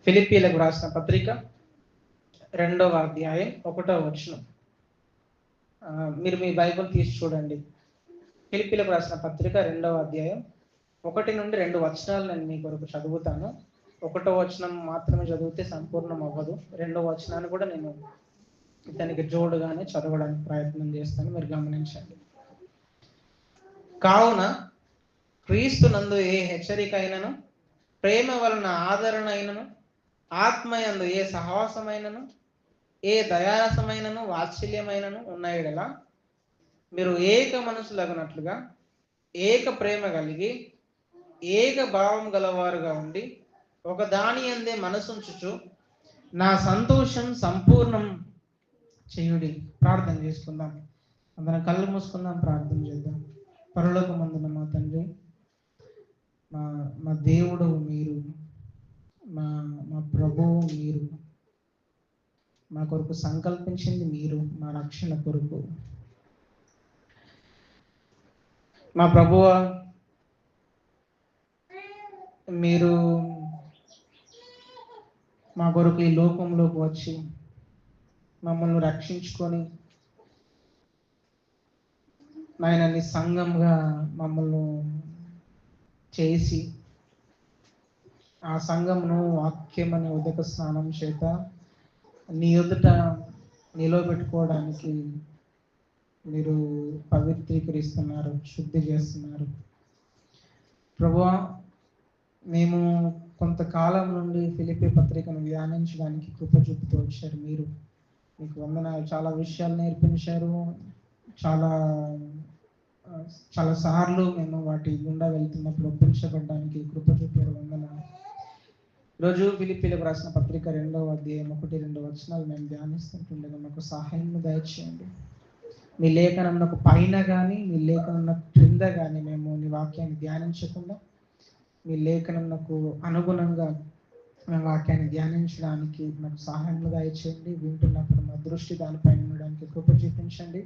ఫిలిప్పీలకు రాసిన పత్రిక 2వ అధ్యాయం 1వ వచనం. మీరు మీ బైబిల్ తీసి చూడండి. ఫిలిప్పీలకు రాసిన పత్రిక 2వ అధ్యాయం 1 నుండి 2 వచనాలు నేను మీ కొరకు చదువుతాను. 1వ వచనం మాత్రమే చదివితే సంపూర్ణం అవ్వదు. 2వ వచనాన్ని కూడా నేను దానికి జోడుగానే చదవడానికి ప్రయత్నం చేస్తాను, మీరు గమనించండి. కావున క్రీస్తునందు ఏ హెచ్చరిక అయినను, ప్రేమ వలన ఆదరణ అయినను, ఆత్మయందు ఏ సహవాసమైనను, ఏ దయారసమైనను, వాత్సల్యమైనను ఉన్న యెడల మీరు ఏక మనసులగునట్లుగా ఏక ప్రేమ కలిగి ఏక భావం గలవారుగా ఉండి ఒక దాని అందే మనసుంచుచు నా సంతోషం సంపూర్ణం చేయుడి. ప్రార్థన చేసుకుందాం. అందరం కళ్ళు మూసుకుందాం, ప్రార్థన చేద్దాం. పరలోకమందున మా తండ్రి, మా దేవుడు మీరు, మా ప్రభువు మీరు, మా కొరకు సంకల్పించింది మీరు, మా రక్షణ కొరకు. మా ప్రభువ, మీరు మా కొరకు ఈ లోకంలోకి వచ్చి మమ్మల్ని రక్షించుకొని నాయన నీ సంఘంగా మమ్మల్ని చేసి ఆ సంఘమును వాక్యమని ఉదక స్నానం చేత నీ ఎదుట నిలవబెట్టుకోవడానికి మీరు పవిత్రీకరిస్తున్నారు, శుద్ధి చేస్తున్నారు. ప్రభువా, మేము కొంతకాలం నుండి ఫిలిప్పీ పత్రికను ధ్యానించడానికి కృప చూపుతూ వచ్చారు. మీరు మీకు వందనాలు. చాలా విషయాలు నేర్పించారు. చాలా సార్లు మేము వాటి గుండా వెళ్తున్నప్పుడు ఒప్పించబడ్డానికి కృప చూపారు. వందనాలు. ఈరోజు ఫిలిప్పీలకు రాసిన పత్రిక 2వ అధ్యాయం 1-2 వచనాలు మేము ధ్యానిస్తుంటుండగా మాకు సహాయం దయచేయండి. మీ లేఖనంకు పైన కానీ మీ లేఖనంకు క్రింద కానీ మేము నీ వాక్యాన్ని ధ్యానించకుండా మీ లేఖనంకు అనుగుణంగా మా వాక్యాన్ని ధ్యానించడానికి మాకు సహాయం దయచేయండి. వింటున్నప్పుడు మా దృష్టి దానిపైన ఉండడానికి కృప చూపించండి.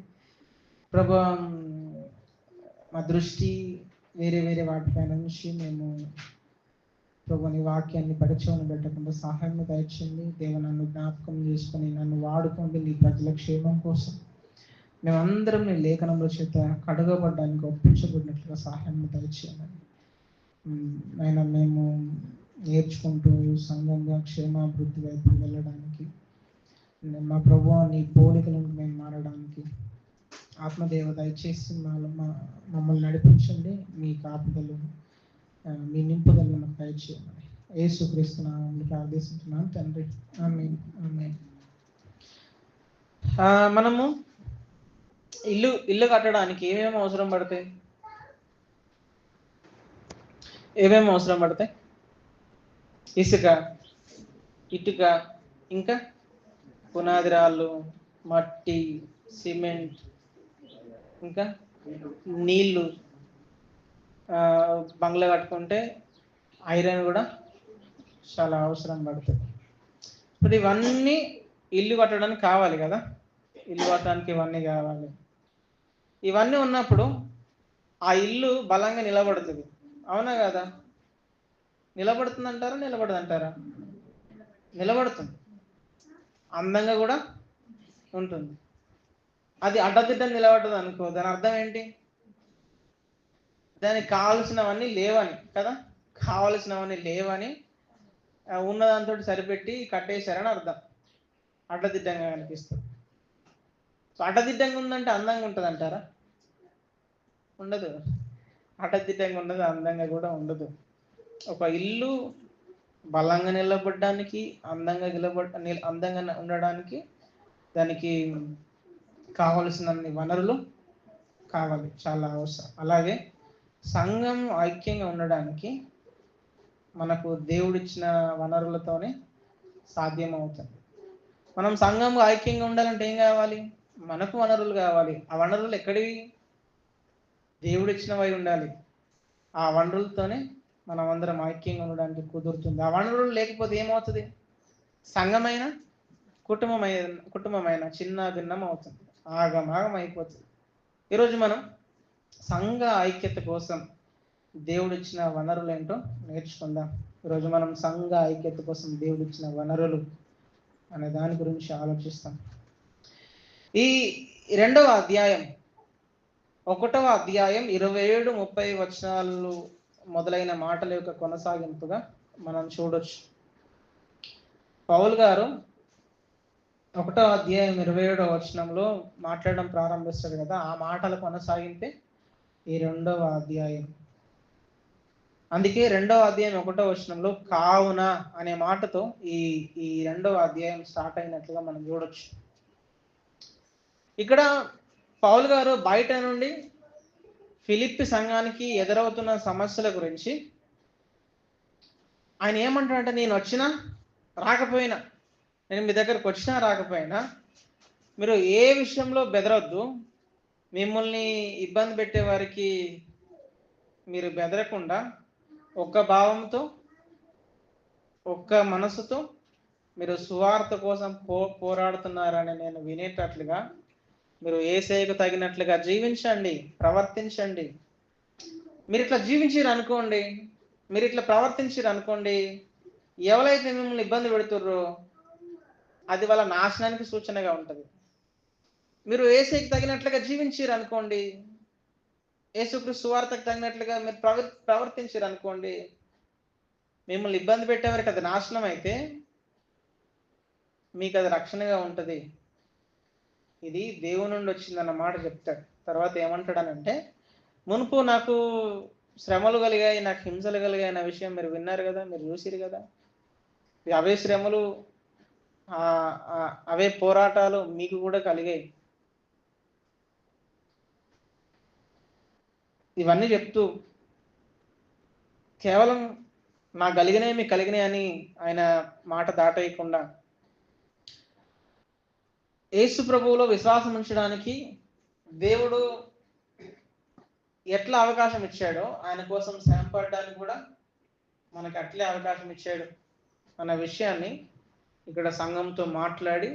ప్రభు, మా దృష్టి వేరే వేరే వాటిపైన నుంచి మేము ప్రభు నీ వాక్యాన్ని పరిచయం పెట్టకుండా సహాయం దయచేయండి. దేవ, నన్ను జ్ఞాపకం చేసుకొని నన్ను వాడుకోండి నీ ప్రజల క్షేమం కోసం. మేమందరం నీ లేఖనంలో చేత కడగబడ్డానికి ఒప్పించబడినట్లుగా సహాయం దయచేయండి. ఆయన మేము నేర్చుకుంటూ సంఘంగా క్షేమాభివృద్ధి వైపు వెళ్ళడానికి, మా ప్రభువా నీ పోలికలను మేము మారడానికి ఆత్మదేవ దయచేసి మమ్మల్ని నడిపించండి. మీ కాపుదలు, మీ నింపుదలను మాకు దయచేయమని యేసుక్రీస్తు నామములో ప్రార్థిస్తున్నాను తండ్రి. ఆమేన్, ఆమేన్. మనము ఇల్లు కట్టడానికి ఏమేమి అవసరం పడతాయి? ఇసుక, ఇటుక, ఇంకా పునాది రాళ్ళు, మట్టి, సిమెంట్, ఇంకా నీళ్లు. బంగ్లా కట్టుకుంటే ఐరన్ కూడా చాలా అవసరం పడుతుంది. ఇప్పుడు ఇవన్నీ ఇల్లు కట్టడానికి కావాలి కదా. ఇల్లు కట్టడానికి ఇవన్నీ కావాలి. ఇవన్నీ ఉన్నప్పుడు ఆ ఇల్లు బలంగా నిలబడుతుంది. అవునా కదా? నిలబడుతుంది అంటారా, నిలబడదంటారా? నిలబడుతుంది. అందంగా కూడా ఉంటుంది. అది అడ్డదిడ్డం నిలబడుతుంది అనుకో, దాని అర్థం ఏంటి? దానికి కావలసినవన్నీ లేవని కదా. కావలసినవన్నీ లేవని ఉన్నదాంతో సరిపెట్టి కట్టేశారని అర్థం. అడ్డదిడ్డంగా కనిపిస్తుంది. సో అడ్డదిడ్డంగా ఉందంటే అందంగా ఉంటుంది అంటారా? ఉండదు. అడ్డదిడ్డంగా ఉండదు, అందంగా కూడా ఉండదు. ఒక ఇల్లు బలంగా నిలబడడానికి, అందంగా ఉండడానికి దానికి కావలసినన్ని వనరులు కావాలి, చాలా అవసరం. అలాగే సంఘం ఐక్యంగా ఉండడానికి మనకు దేవుడిచ్చిన వనరులతోనే సాధ్యమవుతుంది. మనం సంఘంగా ఐక్యంగా ఉండాలంటే ఏం కావాలి? మనకు వనరులు కావాలి. ఆ వనరులు ఎక్కడివి? దేవుడిచ్చినవై ఉండాలి. ఆ వనరులతోనే మనం అందరం ఐక్యంగా ఉండడానికి కుదురుతుంది. ఆ వనరులు లేకపోతే ఏమవుతుంది? సంఘమైన కుటుంబమైన చిన్న భిన్నం అవుతుంది, ఆగమాగం అయిపోతుంది. ఈరోజు మనం సంఘ ఐక్యత కోసం దేవుడిచ్చిన వనరులు ఏంటో నేర్చుకుందాం. ఈరోజు మనం సంఘ ఐక్యత కోసం దేవుడు ఇచ్చిన వనరులు అనే దాని గురించి ఆలోచిస్తాం. ఈ 2వ అధ్యాయం 1వ అధ్యాయం 27-30 వచనాలు మొదలైన మాటల యొక్క కొనసాగింపుగా మనం చూడొచ్చు. పౌలు గారు 1వ అధ్యాయం 27వ వచనంలో మాట్లాడడం ప్రారంభిస్తాడు కదా, ఆ మాటల కొనసాగింపే ఈ 2వ అధ్యాయం. అందుకే 2వ అధ్యాయం 1వ వచనంలో కావున అనే మాటతో ఈ 2వ అధ్యాయం స్టార్ట్ అయినట్లుగా మనం చూడొచ్చు. ఇక్కడ పౌలు గారు బయట నుండి ఫిలిప్పి సంఘానికి ఎదురవుతున్న సమస్యల గురించి ఆయన ఏమంటాడంటే, నేను వచ్చినా రాకపోయినా, నేను మీ దగ్గరకు వచ్చినా రాకపోయినా మీరు ఏ విషయంలో బెదరొద్దు, మిమ్మల్ని ఇబ్బంది పెట్టే వారికి మీరు బెదరకుండా ఒక్క భావంతో ఒక్క మనసుతో మీరు సువార్త కోసం పోరాడుతున్నారని నేను వినేటట్లుగా మీరు యేసయ్యకు తగినట్లుగా జీవించండి, ప్రవర్తించండి. మీరు ఇట్లా జీవించారు అనుకోండి, మీరు ఇట్లా ప్రవర్తించారు అనుకోండి, ఎవరైతే మిమ్మల్ని ఇబ్బంది పెడుతుర్రో అది వాళ్ళ నాశనానికి సూచనగా ఉంటుంది. మీరు యేసయ్యకు తగినట్లుగా జీవించారు అనుకోండి, యేసుక్రీస్తు సువార్తకు తగినట్లుగా మీరు ప్రవర్తించారు అనుకోండి, మిమ్మల్ని ఇబ్బంది పెట్టేవారికి అది నాశనం అయితే మీకు అది రక్షణగా ఉంటుంది. ఇది దేవుని నుండి వచ్చిందన్న మాట చెప్తాడు. తర్వాత ఏమంటాడనంటే, మునుపు నాకు శ్రమలు కలిగాయి, నాకు హింసలు కలిగాయి అన్న విషయం మీరు విన్నారు కదా, మీరు చూసిరు కదా. అవే శ్రమలు, అవే పోరాటాలు మీకు కూడా కలిగాయి. ఇవన్నీ చెప్తూ కేవలం నాకు కలిగినాయి మీకు కలిగినాయి అని ఆయన మాట దాటేయకుండా, యేసు ప్రభువులో విశ్వాసం ఉంచడానికి దేవుడు ఎట్లా అవకాశం ఇచ్చాడో ఆయన కోసం శ్రమ పడడానికి కూడా మనకి అట్లే అవకాశం ఇచ్చాడు అన్న విషయాన్ని ఇక్కడ సంఘంతో మాట్లాడి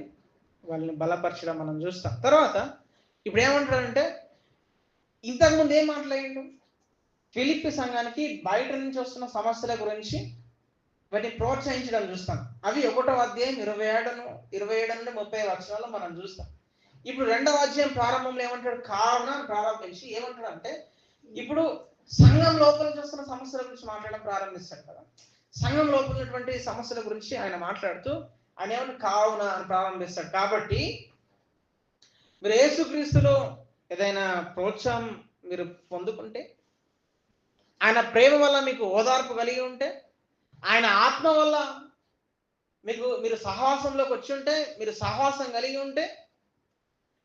వాళ్ళని బలపరచడం మనం చూస్తాం. తర్వాత ఇప్పుడు ఏమంటాడంటే, ఇంతకుముందు ఏం మాట్లాడిండు, ఫిలిప్పి సంఘానికి బయట నుంచి వస్తున్న సమస్యల గురించి వాటిని ప్రోత్సహించడం చూస్తాం. అవి 1వ అధ్యాయం 27-30 వచనాల్లో మనం చూస్తాం. ఇప్పుడు 2వ అధ్యాయం ప్రారంభంలో ఏమంటాడు, కావున ప్రారంభించి ఏమంటాడు అంటే, ఇప్పుడు సంఘం లోపల చూస్తున్న సమస్యల గురించి మాట్లాడడం ప్రారంభిస్తాడు కదా. సంఘం లోపల ఉన్నటువంటి సమస్యల గురించి ఆయన మాట్లాడుతూ ఆయన ఏమన్నా కావున అని ప్రారంభిస్తాడు. కాబట్టి మీరు యేసుక్రీస్తులో ఏదైనా ప్రోత్సాహం మీరు పొందుకుంటే, ఆయన ప్రేమ వల్ల మీకు ఓదార్పు కలిగి ఉంటే, ఆయన ఆత్మ వల్ల మీరు సహవాసంలోకి వచ్చి ఉంటే, మీరు సహవాసం కలిగి ఉంటే,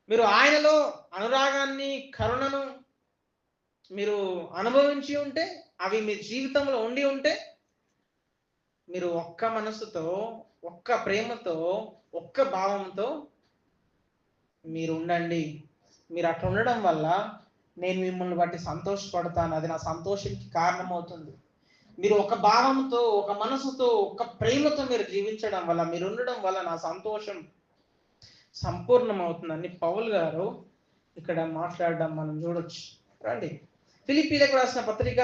మీరు ఆయనలో అనురాగాన్ని కరుణను మీరు అనుభవించి ఉంటే, అవి మీ జీవితంలో ఉండి ఉంటే, మీరు ఒక్క మనసుతో ఒక్క ప్రేమతో ఒక్క భావంతో మీరు ఉండండి. మీరు అట్లా ఉండడం వల్ల నేను మిమ్మల్ని బట్టి సంతోషపడతాను, అది నా సంతోషానికి కారణమవుతుంది. మీరు ఒక భావంతో ఒక మనసుతో ఒక ప్రేమతో మీరు జీవించడం వల్ల, మీరు ఉండడం వల్ల నా సంతోషం సంపూర్ణమవుతుందని పౌలు గారు ఇక్కడ మాట్లాడడం మనం చూడొచ్చు. రండి, ఫిలిప్పీలకు రాసిన పత్రిక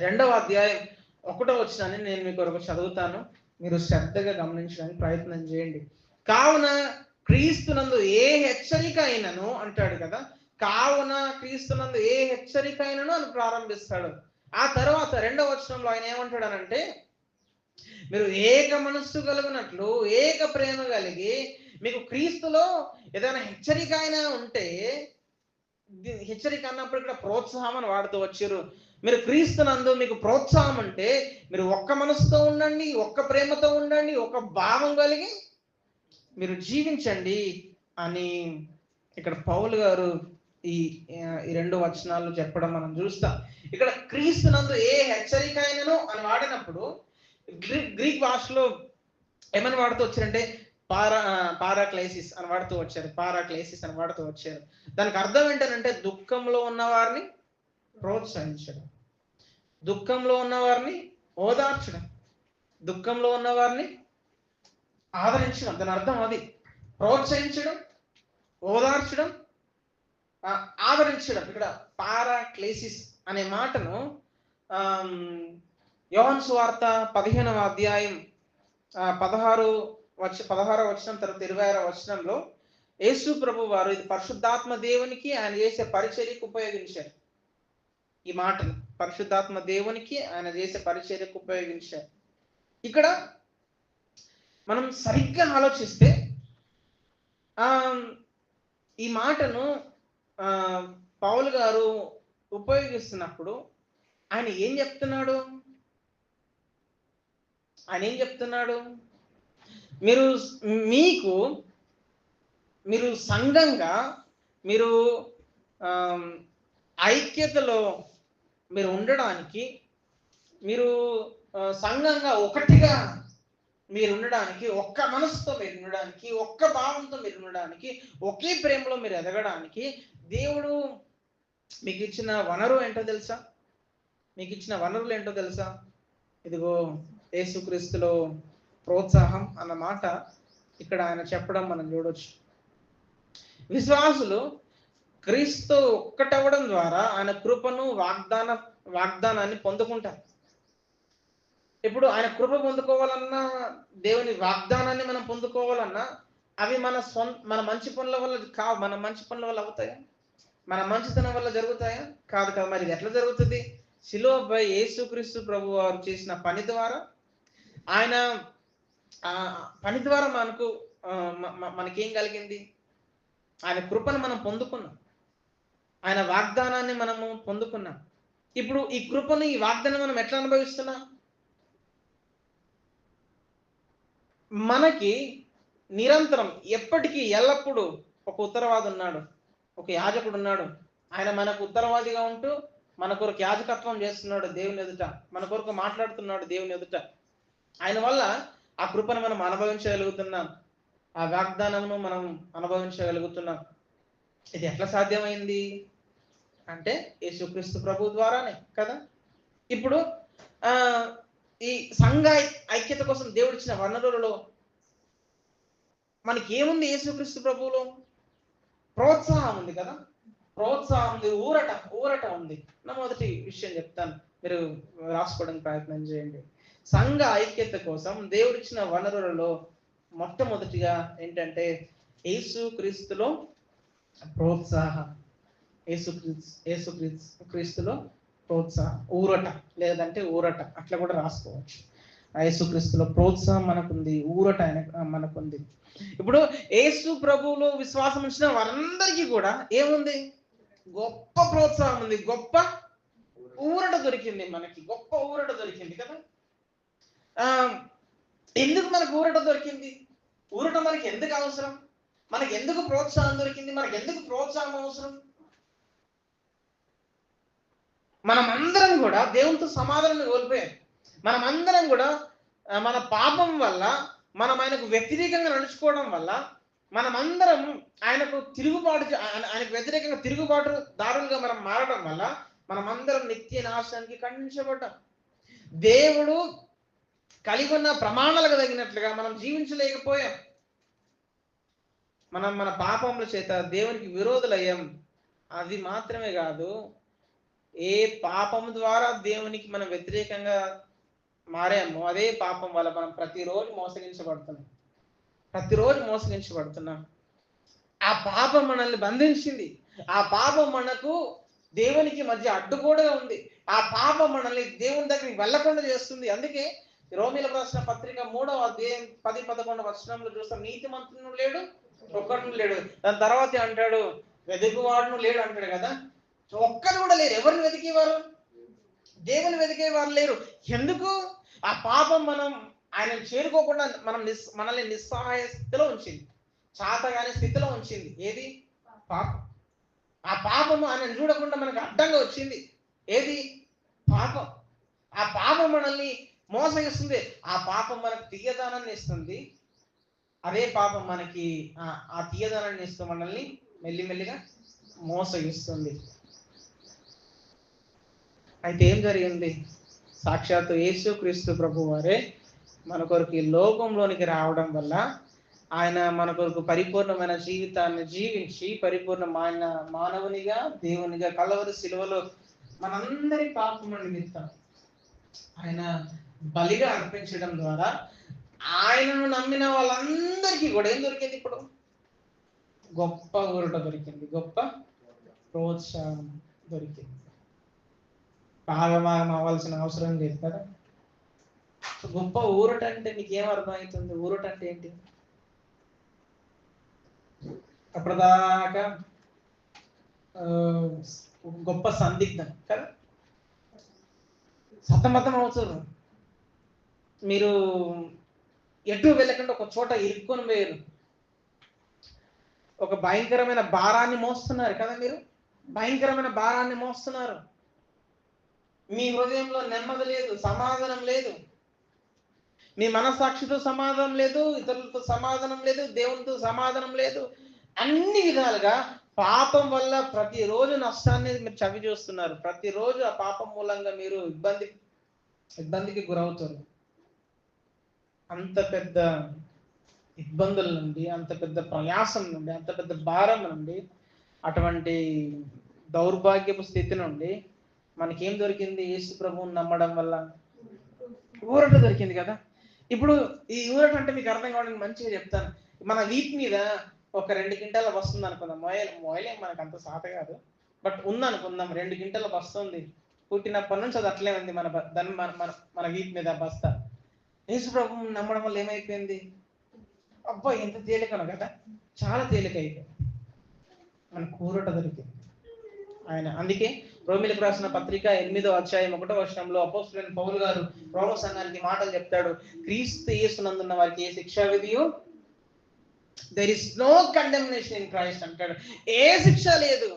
2వ అధ్యాయం 1వ వచనాన్ని నేను మీకు ఒక చదువుతాను, మీరు శ్రద్ధగా గమనించడానికి ప్రయత్నం చేయండి. కావున క్రీస్తునందు ఏ హెచ్చరిక అయినను అంటాడు కదా, కావున క్రీస్తునందు ఏ హెచ్చరిక అయినను అని ప్రారంభిస్తాడు. ఆ తర్వాత 2వ వచనంలో ఆయన ఏమంటాడనంటే, మీరు ఏక మనస్సు కలుగునట్లు ఏక ప్రేమ కలిగి, మీకు క్రీస్తులో ఏదైనా హెచ్చరిక అయినా ఉంటే, హెచ్చరిక అన్నప్పుడు ఇక్కడ ప్రోత్సాహం అని వాడుతూ వచ్చారు. మీరు క్రీస్తునందు మీకు ప్రోత్సాహం అంటే మీరు ఒక్క మనసుతో ఉండండి, ఒక్క ప్రేమతో ఉండండి, ఒక భావం కలిగి మీరు జీవించండి అని ఇక్కడ పౌలు గారు ఈ 2 వచనాలు చెప్పడం మనం చూస్తాం. ఇక్కడ క్రీస్తునందు ఏ హెచ్చరిక అయినను అని వాడినప్పుడు గ్రీక్ భాషలో ఏమని వాడుతూ వచ్చారంటే పారాక్లైసిస్ అని వాడుతూ వచ్చారు. పారాక్లైసిస్ అని వాడుతూ వచ్చారు. దానికి అర్థం ఏంటంటే, దుఃఖంలో ఉన్న వారిని ప్రోత్సహించడం, దుఃఖంలో ఉన్న వారిని ఓదార్చడం, దుఃఖంలో ఉన్న వారిని ఆదరించడం. దాని అర్థం అది, ప్రోత్సహించడం, ఓదార్చడం, ఆదరించడం. ఇక్కడ పారాక్లైసిస్ అనే మాటను యోహాను సువార్త 15వ అధ్యాయం 16వ వచనం తర్వాత 26వ వచనంలో యేసు ప్రభు వారు ఇది పరిశుద్ధాత్మ దేవునికి ఆయన చేసే పరిచర్యకు ఉపయోగించారు. ఈ మాటను పరిశుద్ధాత్మ దేవునికి ఆయన చేసే పరిచర్యకు ఉపయోగించారు. ఇక్కడ మనం సరిగ్గా ఆలోచిస్తే ఈ మాటను పౌలు గారు ఉపయోగిస్తున్నప్పుడు ఆయన ఏం చెప్తున్నాడు? మీరు సంఘంగా మీరు ఐక్యతలో మీరు ఉండడానికి, మీరు సంఘంగా ఒకటిగా మీరు ఉండడానికి, ఒక్క మనసుతో మీరు ఉండడానికి, ఒక్క భావంతో మీరు ఉండడానికి, ఒకే ప్రేమలో మీరు ఎదగడానికి దేవుడు మీకు ఇచ్చిన వనరు ఏంటో తెలుసా? మీకు ఇచ్చిన వనరులు ఏంటో తెలుసా? ఇదిగో యేసుక్రీస్తులో ప్రోత్సాహం అన్న మాట ఇక్కడ ఆయన చెప్పడం మనం చూడొచ్చు. విశ్వాసులు క్రీస్తు ఒక్కటవ్వడం ద్వారా ఆయన కృపను వాగ్దానాన్ని పొందుకుంటారు. ఇప్పుడు ఆయన కృప పొందుకోవాలన్నా, దేవుని వాగ్దానాన్ని మనం పొందుకోవాలన్నా అవి మన మంచి పనుల వల్ల కావు. మన మంచి పనుల వల్ల అవుతాయా? మన మంచితనం వల్ల జరుగుతాయా? కాదు కదా. మరి ఇది ఎట్లా జరుగుతుంది? శిలువపై యేసుక్రీస్తు ప్రభు వారు చేసిన పని ద్వారా, ఆయన పని ద్వారా మనకేం కలిగింది? ఆయన కృపను మనం పొందుకున్నాం, ఆయన వాగ్దానాన్ని మనము పొందుకున్నాం. ఇప్పుడు ఈ కృపను, ఈ వాగ్దానం మనం ఎట్లా అనుభవిస్తున్నాం? మనకి నిరంతరం ఎప్పటికీ ఎల్లప్పుడూ ఒక ఉత్తరవాది ఉన్నాడు, ఒక యాజకుడు ఉన్నాడు. ఆయన మనకు ఉత్తరవాదిగా ఉంటూ మన కొరకు యాజకత్వం చేస్తున్నాడు దేవుని ఎదుట, మన కొరకు మాట్లాడుతున్నాడు దేవుని ఎదుట. ఆయన వల్ల ఆ కృపను మనం అనుభవించగలుగుతున్నాం, ఆ వాగ్దానమును మనం అనుభవించగలుగుతున్నాం. ఇది ఎట్లా సాధ్యమైంది అంటే యేసుక్రీస్తు ప్రభు ద్వారానే కదా. ఇప్పుడు ఈ సంఘ ఐక్యత కోసం దేవుడు ఇచ్చిన వనరులలో మనకి ఏముంది? యేసుక్రీస్తు ప్రభువులో ప్రోత్సాహం ఉంది కదా, ప్రోత్సాహం ఉంది, ఊరట ఉంది. నా మొదటి విషయం చెప్తాను, మీరు రాసుకోవడానికి ప్రయత్నం చేయండి. సంఘ ఐక్యత కోసం దేవుడిచ్చిన వనరులలో మొట్టమొదటిగా ఏంటంటే యేసుక్రీస్తులో ప్రోత్సాహం. యేసుక్రీస్తులో ప్రోత్సాహం, ఊరట అట్లా కూడా రాసుకోవచ్చు. యేసుక్రీస్తులో ప్రోత్సాహం మనకుంది, ఊరట మనకుంది. ఇప్పుడు యేసు ప్రభువులో విశ్వాసం ఉంచిన వారందరికీ కూడా ఏముంది? గొప్ప ప్రోత్సాహం ఉంది, గొప్ప ఊరట దొరికింది. మనకి గొప్ప ఊరట దొరికింది కదా. ఎందుకు మనకు ఊరట దొరికింది? ఊరట మనకి ఎందుకు అవసరం? మనకి ఎందుకు ప్రోత్సాహం దొరికింది? మనకి ఎందుకు ప్రోత్సాహం అవసరం? మనమందరం కూడా దేవునితో సమాధానం కోల్పోయాం. మనమందరం కూడా మన పాపం వల్ల, మనం ఆయనకు వ్యతిరేకంగా నడుచుకోవడం వల్ల, మనమందరం ఆయనకు వ్యతిరేకంగా తిరుగుబాటు దారులుగా మనం మారడం వల్ల మనమందరం నిత్య నాశనానికి ఖండించబడ్డాం. దేవుడు కలిగి ఉన్న ప్రమాణాలకు తగినట్లుగా మనం జీవించలేకపోయాం. మన పాపముల చేత దేవునికి విరోధులయ్యాం. అది మాత్రమే కాదు, ఏ పాపం ద్వారా దేవునికి మనం వ్యతిరేకంగా మారామో అదే పాపం వల్ల మనం ప్రతిరోజు మోసగించబడుతున్నాం. ఆ పాపం మనల్ని బంధించింది. ఆ పాపం మనకు దేవునికి మధ్య అడ్డుగోడగా ఉంది. ఆ పాపం మనల్ని దేవుని దగ్గరికి వెళ్ళకుండా చేస్తుంది. అందుకే రోమీయులకు రాసిన పత్రిక 3వ అధ్యాయం 10-11 వచనంలో చూస్తాం, నీతిమంతుడు లేడు, ఒక్కడు లేడు. దాని తర్వాత అంటాడు, వెతుకువాడును లేడు అంటాడు కదా. ఒక్కరు కూడా లేరు. ఎవరిని వెతికేవారు? దేవుని వెతికేవారు లేరు. ఎందుకు? ఆ పాపం ఆయన చేరుకోకుండా మనల్ని నిస్సహాయ స్థితిలో ఉంచింది, చాతగాని స్థితిలో ఉంచింది. ఏది? పాపం. ఆ పాపము ఆయన చూడకుండా మనకు అడ్డంగా వచ్చింది. ఏది? పాపం. ఆ పాపం మనల్ని మోసగిస్తుంది. ఆ పాపం మనకు తీయదనాన్ని ఇస్తుంది. అదే పాపం మనకి ఆ తీయదనాన్ని ఇస్తూ మనల్ని మెల్లిమెల్లిగా మోసగిస్తుంది. అయితే ఏం జరిగింది? సాక్షాత్తు యేసుక్రీస్తు ప్రభు వారే మన కొరకు ఈ లోకంలోనికి రావడం వల్ల ఆయన మన కొరకు పరిపూర్ణమైన జీవితాన్ని జీవించి పరిపూర్ణమైన మానవునిగా దేవునిగా కలవరి శిలువలో మనందరి పాపముల నిమిత్తం ఆయన బలిగా అర్పించడం ద్వారా ఆయనను నమ్మిన వాళ్ళందరికీ కూడా ఏం దొరికింది? ఇప్పుడు గొప్ప ఊరట దొరికింది, గొప్ప ప్రోత్సాహం దొరికింది. భాగమాగం అవ్వాల్సిన అవసరం లేదు కదా. గొప్ప ఊరట అంటే నీకేం అర్థమవుతుంది? ఊరట అంటే ఏంటి? అప్పటిదాకా గొప్ప సందిగ్ధం కదా, సతమతం అవుతారు. మీరు ఎటు వెళ్ళకుండా ఒక చోట ఇరుక్కొని పోయారు. ఒక భయంకరమైన భారాన్ని మోస్తున్నారు కదా, మీరు భయంకరమైన భారాన్ని మోస్తున్నారు. మీ హృదయంలో నెమ్మది లేదు, సమాధానం లేదు, మీ మనస్సాక్షితో సమాధానం లేదు, ఇతరులతో సమాధానం లేదు, దేవునితో సమాధానం లేదు. అన్ని విధాలుగా పాపం వల్ల ప్రతిరోజు నష్టాన్ని మీరు చవి చూస్తున్నారు. ప్రతిరోజు ఆ పాపం మూలంగా మీరు ఇబ్బందికి గురవుతారు. అంత పెద్ద ఇబ్బందుల నుండి, అంత పెద్ద ప్రయాసం నుండి, అంత పెద్ద భారం నుండి, అటువంటి దౌర్భాగ్యపు స్థితి నుండి మనకేం దొరికింది? యేసు ప్రభువుని నమ్మడం వల్ల ఊరట దొరికింది కదా. ఇప్పుడు ఈ ఊరట అంటే మీకు అర్థం కావడానికి మంచిగా చెప్తాను. మన వీప్ మీద ఒక 2 క్వింటాల వస్తుంది అనుకుందాం. మొయలే మనకు అంత సాత కాదు, బట్ ఉందనుకుందాం 2 క్వింటాల వస్తుంది. పుట్టినప్పటి నుంచి అది అట్లే ఉంది మన వీప్ మీద బస్తా. యేసు ప్రభువుని నమ్మడం వల్ల ఏమైపోయింది? అబ్బా ఎంత తేలికను కదా, చాలా తేలిక అయిపోయింది. మనకు ఊరట దొరికింది ఆయన. అందుకే రోమిలకు రాసిన పత్రిక 8వ అధ్యాయం 1వ వచనంలో అపోస్తలుడైన పౌలు గారు రోమ సంఘానికి మాటలు చెప్తాడు. క్రీస్తు యేసునందున్న వారికి ఏ శిక్షా విధియు, there is no condemnation in Christ అంటాడు. ఏ శిక్ష లేదు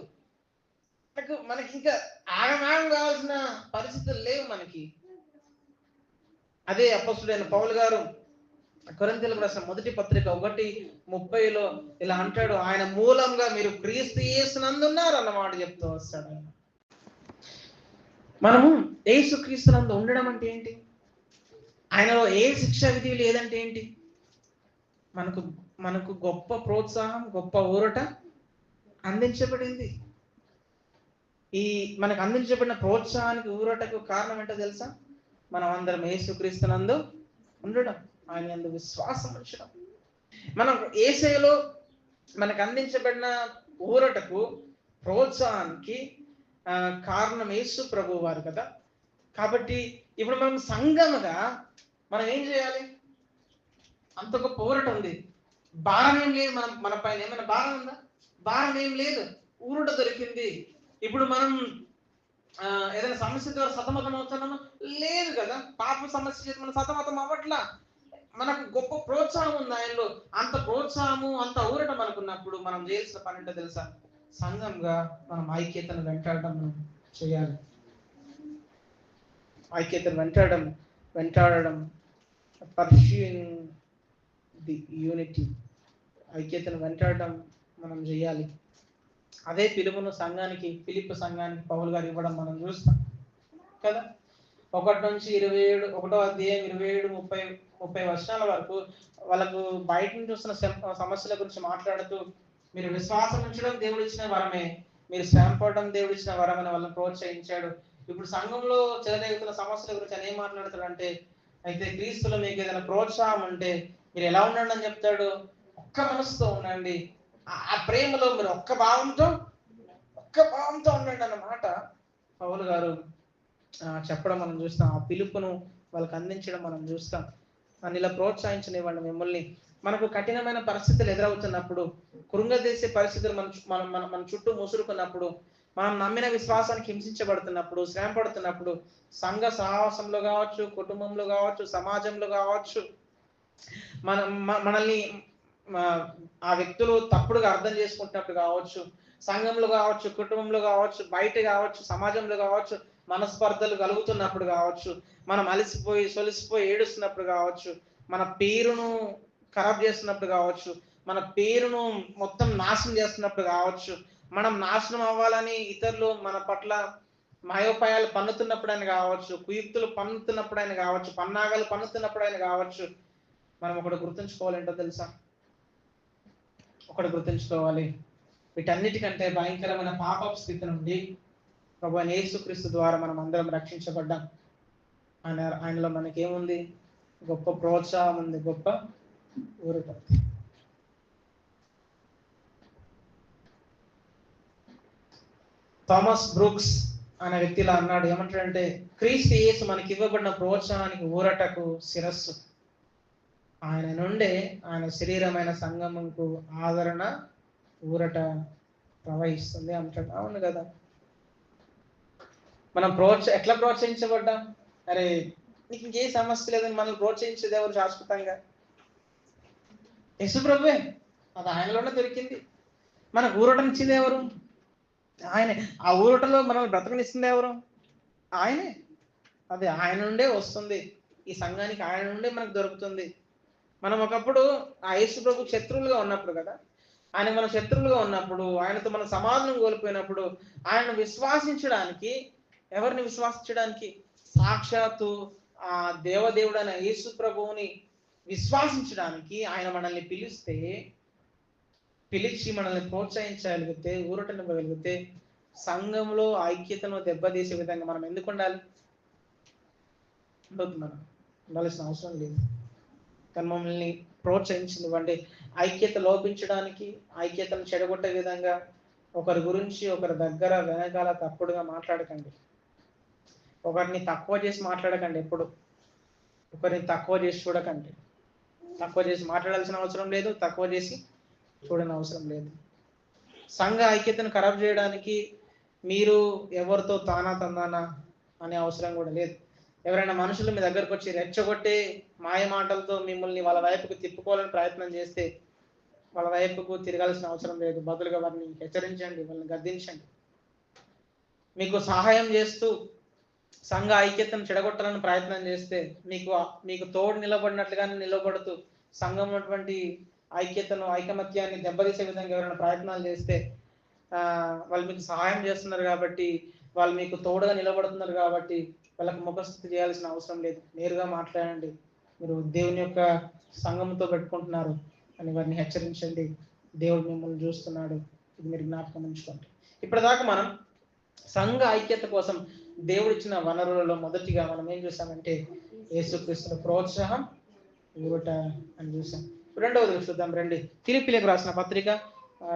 మనకి. ఇంకా ఆగమాగం కావాల్సిన పరిస్థితులు లేవు మనకి. అదే అపోస్తలుడైన పౌలు గారు కొరింథీయులకు రాసిన మొదటి పత్రిక 1:30లో ఇలా అంటాడు. ఆయన మూలంగా మీరు క్రీస్తు యేసునందున్నారు అన్నమాట చెప్తూ వస్తాడు ఆయన. మనము యేసు క్రీస్తునందు ఉండడం అంటే ఏంటి? ఆయనలో ఏ శిక్షా విధి లేదంటే ఏంటి? మనకు గొప్ప ప్రోత్సాహం, గొప్ప ఊరట అందించబడింది. ఈ మనకు అందించబడిన ప్రోత్సాహానికి, ఊరటకు కారణం ఏంటో తెలుసా? మనం అందరం యేసు క్రీస్తునందు ఉండడం, ఆయన యందు విశ్వాసం ఉంచడం. మనం యేసయ్యలో మనకు అందించబడిన ఊరటకు, ప్రోత్సాహానికి కారణం యేసు ప్రభు వారు కదా. కాబట్టి ఇప్పుడు మనం సంఘముగా మనం ఏం చేయాలి? అంత గొప్ప ఊరట ఉంది, భారం ఏం లేదు. మన పైన ఏమైనా భారం ఉందా? భారం ఏం లేదు, ఊరట దొరికింది. ఇప్పుడు మనం ఏదైనా సమస్య ద్వారా సతమతం అవుతున్నామా? లేదు కదా. పాప సమస్య చేసి మనం సతమతం అవ్వట్లా. మనకు గొప్ప ప్రోత్సాహం ఉంది ఆయనలో. అంత ప్రోత్సాహము, అంత ఊరట మనకున్నప్పుడు మనం చేయాల్సిన పని ఏంటో తెలుసా? సంఘంగా మనం ఐక్యతను వెంటాడడం చేయాలి. ఐక్యతను వెంటాడడం పర్సూయింగ్ ది యూనిటీ, ఐక్యతను వెంటాడడం మనం చేయాలి. అదే పిలుపును సంఘానికి, ఫిలిప్పీ సంఘానికి పౌలు గారు ఇవ్వడం మనం చూస్తాం కదా. 1 నుంచి 27, 1వ అధ్యాయం 27-30 వర్షాల వరకు వాళ్ళకు బయట నుంచి వస్తున్న సమస్యల గురించి మాట్లాడుతూ, మీరు విశ్వాసం ఉంచడం దేవుడు ఇచ్చిన వరమే, మీరు శ్రమ పడడం దేవుడు ఇచ్చిన వరం అని వాళ్ళని ప్రోత్సహించాడు. ఇప్పుడు సంఘంలో చెలరేగుతున్న సమస్యల గురించి ఆయన ఏం మాట్లాడతాడంటే, అయితే క్రీస్తులో మీకు ఏదైనా ప్రోత్సాహం ఉంటే మీరు ఎలా ఉండండి అని చెప్తాడు. ఒక్క మనసుతో ఉండండి, ఆ ప్రేమలో మీరు ఒక్క భావంతో ఉండండి అన్నమాట పౌలు గారు చెప్పడం మనం చూస్తాం. ఆ పిలుపును వాళ్ళకి అందించడం మనం చూస్తాం. నన్ను ఇలా ప్రోత్సహించనివ్వండి మిమ్మల్ని. మనకు కఠినమైన పరిస్థితులు ఎదురవుతున్నప్పుడు, కృంగదీసే పరిస్థితులు మన చుట్టూ ముసురుకున్నప్పుడు, మనం నమ్మిన విశ్వాసానికి హింసించబడుతున్నప్పుడు, శ్రమ పడుతున్నప్పుడు, సంఘ సహవాసంలో కావచ్చు, కుటుంబంలో కావచ్చు, సమాజంలో కావచ్చు, మనల్ని ఆ వ్యక్తులు తప్పుడుగా అర్థం చేసుకుంటున్నప్పుడు కావచ్చు, సంఘంలో కావచ్చు, కుటుంబంలో కావచ్చు, బయట కావచ్చు, సమాజంలో కావచ్చు, మనస్పర్ధలు కలుగుతున్నప్పుడు కావచ్చు, మనం అలసిపోయి సొలిసిపోయి ఏడుస్తున్నప్పుడు కావచ్చు, మన పేరును ఖరాబ్ చేస్తున్నప్పుడు కావచ్చు, మన పేరును మొత్తం నాశనం చేస్తున్నప్పుడు కావచ్చు, మనం నాశనం అవ్వాలని ఇతరులు మన పట్ల మాయోపాయాలు పన్నుతున్నప్పుడైనా కావచ్చు, కుయుక్తులు పన్నుతున్నప్పుడైనా కావచ్చు, పన్నాగాలు పన్నుతున్నప్పుడైనా కావచ్చు, మనం ఒకటి గుర్తుంచుకోవాలంటో తెలుసా? ఒకటి గుర్తుంచుకోవాలి, వీటన్నిటికంటే భయంకరమైన పాపపు స్థితి నుండి ప్రభు యేసుక్రీస్తు ద్వారా మనం అందరం రక్షించబడ్డాం. ఆయనలో మనకేముంది? గొప్ప ప్రోత్సాహం ఉంది, గొప్ప ఊరట. థామస్ బ్రూక్స్ అనే వ్యక్తిలా అన్నాడు, ఏమంటాడంటే క్రీస్తు యేసు మనకి ఇవ్వబడిన ప్రోత్సాహానికి, ఊరటకు శిరస్సు. ఆయన నుండే ఆయన శరీరమైన సంగమంకు ఆదరణ, ఊరట ప్రవహిస్తుంది అంటాడు. అవును కదా, మనం ఎట్లా ప్రోత్సహించబడ్డాం? అరే నీకు ఇంకే సమస్య లేదని మనల్ని ప్రోత్సహించేది ఎవరు శాశ్వతంగా? యేసు ప్రభువే. అది ఆయనలోనే దొరికింది. మనకు ఊరటనిచ్చింది ఎవరు? ఆయనే. ఆ ఊరటలో మనల్ని బ్రతకనిస్తుంది ఎవరు? ఆయనే. అది ఆయన నుండే వస్తుంది. ఈ సంఘానికి ఆయన నుండే మనకు దొరుకుతుంది. మనం ఒకప్పుడు ఆ యేసు ప్రభు శత్రువులుగా ఉన్నప్పుడు కదా, ఆయన మన శత్రువులుగా ఉన్నప్పుడు, ఆయనతో మన సమాధానం కోల్పోయినప్పుడు, ఆయనను విశ్వాసించడానికి, ఎవరిని విశ్వాసించడానికి? సాక్షాత్తు ఆ దేవదేవుడైన యేసు ప్రభువుని విశ్వాసించడానికి ఆయన మనల్ని పిలిచి మనల్ని ప్రోత్సహించగలిగితే, ఊరటనివ్వగలిగితే, సంఘంలో ఐక్యతను దెబ్బతీసే విధంగా మనం ఎందుకు ఉండాలి? మనం ఉండాల్సిన అవసరం లేదు. కానీ మమ్మల్ని ప్రోత్సహించింది ఐక్యత లోపించడానికి, ఐక్యతను చెడగొట్టే విధంగా ఒకరి గురించి ఒకరి దగ్గర వెనకాల తప్పుడుగా మాట్లాడకండి. ఒకరిని తక్కువ చేసి మాట్లాడకండి. ఎప్పుడు ఒకరిని తక్కువ చేసి చూడకండి. తక్కువ చేసి మాట్లాడాల్సిన అవసరం లేదు, తక్కువ చేసి చూడని అవసరం లేదు. సంఘ ఐక్యతను ఖరాబ్ చేయడానికి మీరు ఎవరితో తానా తందానా అనే అవసరం కూడా లేదు. ఎవరైనా మనుషులు మీ దగ్గరకు వచ్చి రెచ్చగొట్టే మాయ మాటలతో మిమ్మల్ని వాళ్ళ వైపుకు తిప్పుకోవాలని ప్రయత్నం చేస్తే వాళ్ళ వైపుకు తిరగాల్సిన అవసరం లేదు. బదులుగా వారిని హెచ్చరించండి, వాళ్ళని గద్దించండి. మీకు సహాయం చేస్తూ సంఘ ఐక్యతను చెడగొట్టాలని ప్రయత్నం చేస్తే మీకు తోడు నిలబడినట్లుగానే నిలబడుతూ సంఘం ఉన్నటువంటి ఐక్యతను, ఐకమత్యాన్ని దెబ్బతీసే విధంగా ఎవరైనా ప్రయత్నాలు చేస్తే వాళ్ళు మీకు సహాయం చేస్తున్నారు కాబట్టి, వాళ్ళు మీకు తోడుగా నిలబడుతున్నారు కాబట్టి వాళ్ళకి ముఖస్థుతి చేయాల్సిన అవసరం లేదు. నేరుగా మాట్లాడండి, మీరు దేవుని యొక్క సంఘంతో పెట్టుకుంటున్నారు అని వారిని హెచ్చరించండి. దేవుడు మిమ్మల్ని చూస్తున్నాడు, ఇది మీరు జ్ఞాపకం ఉంచుకోండి. ఇప్పటిదాకా మనం సంఘ ఐక్యత కోసం దేవుడు ఇచ్చిన వనరులలో మొదటిగా మనం ఏం చూసామంటే యేసుక్రీస్తుని ప్రోత్సాహం, ఊరట అని చూసాం. రెండవది చూద్దాం రండి. ఫిలిప్పీయులకు రాసిన పత్రిక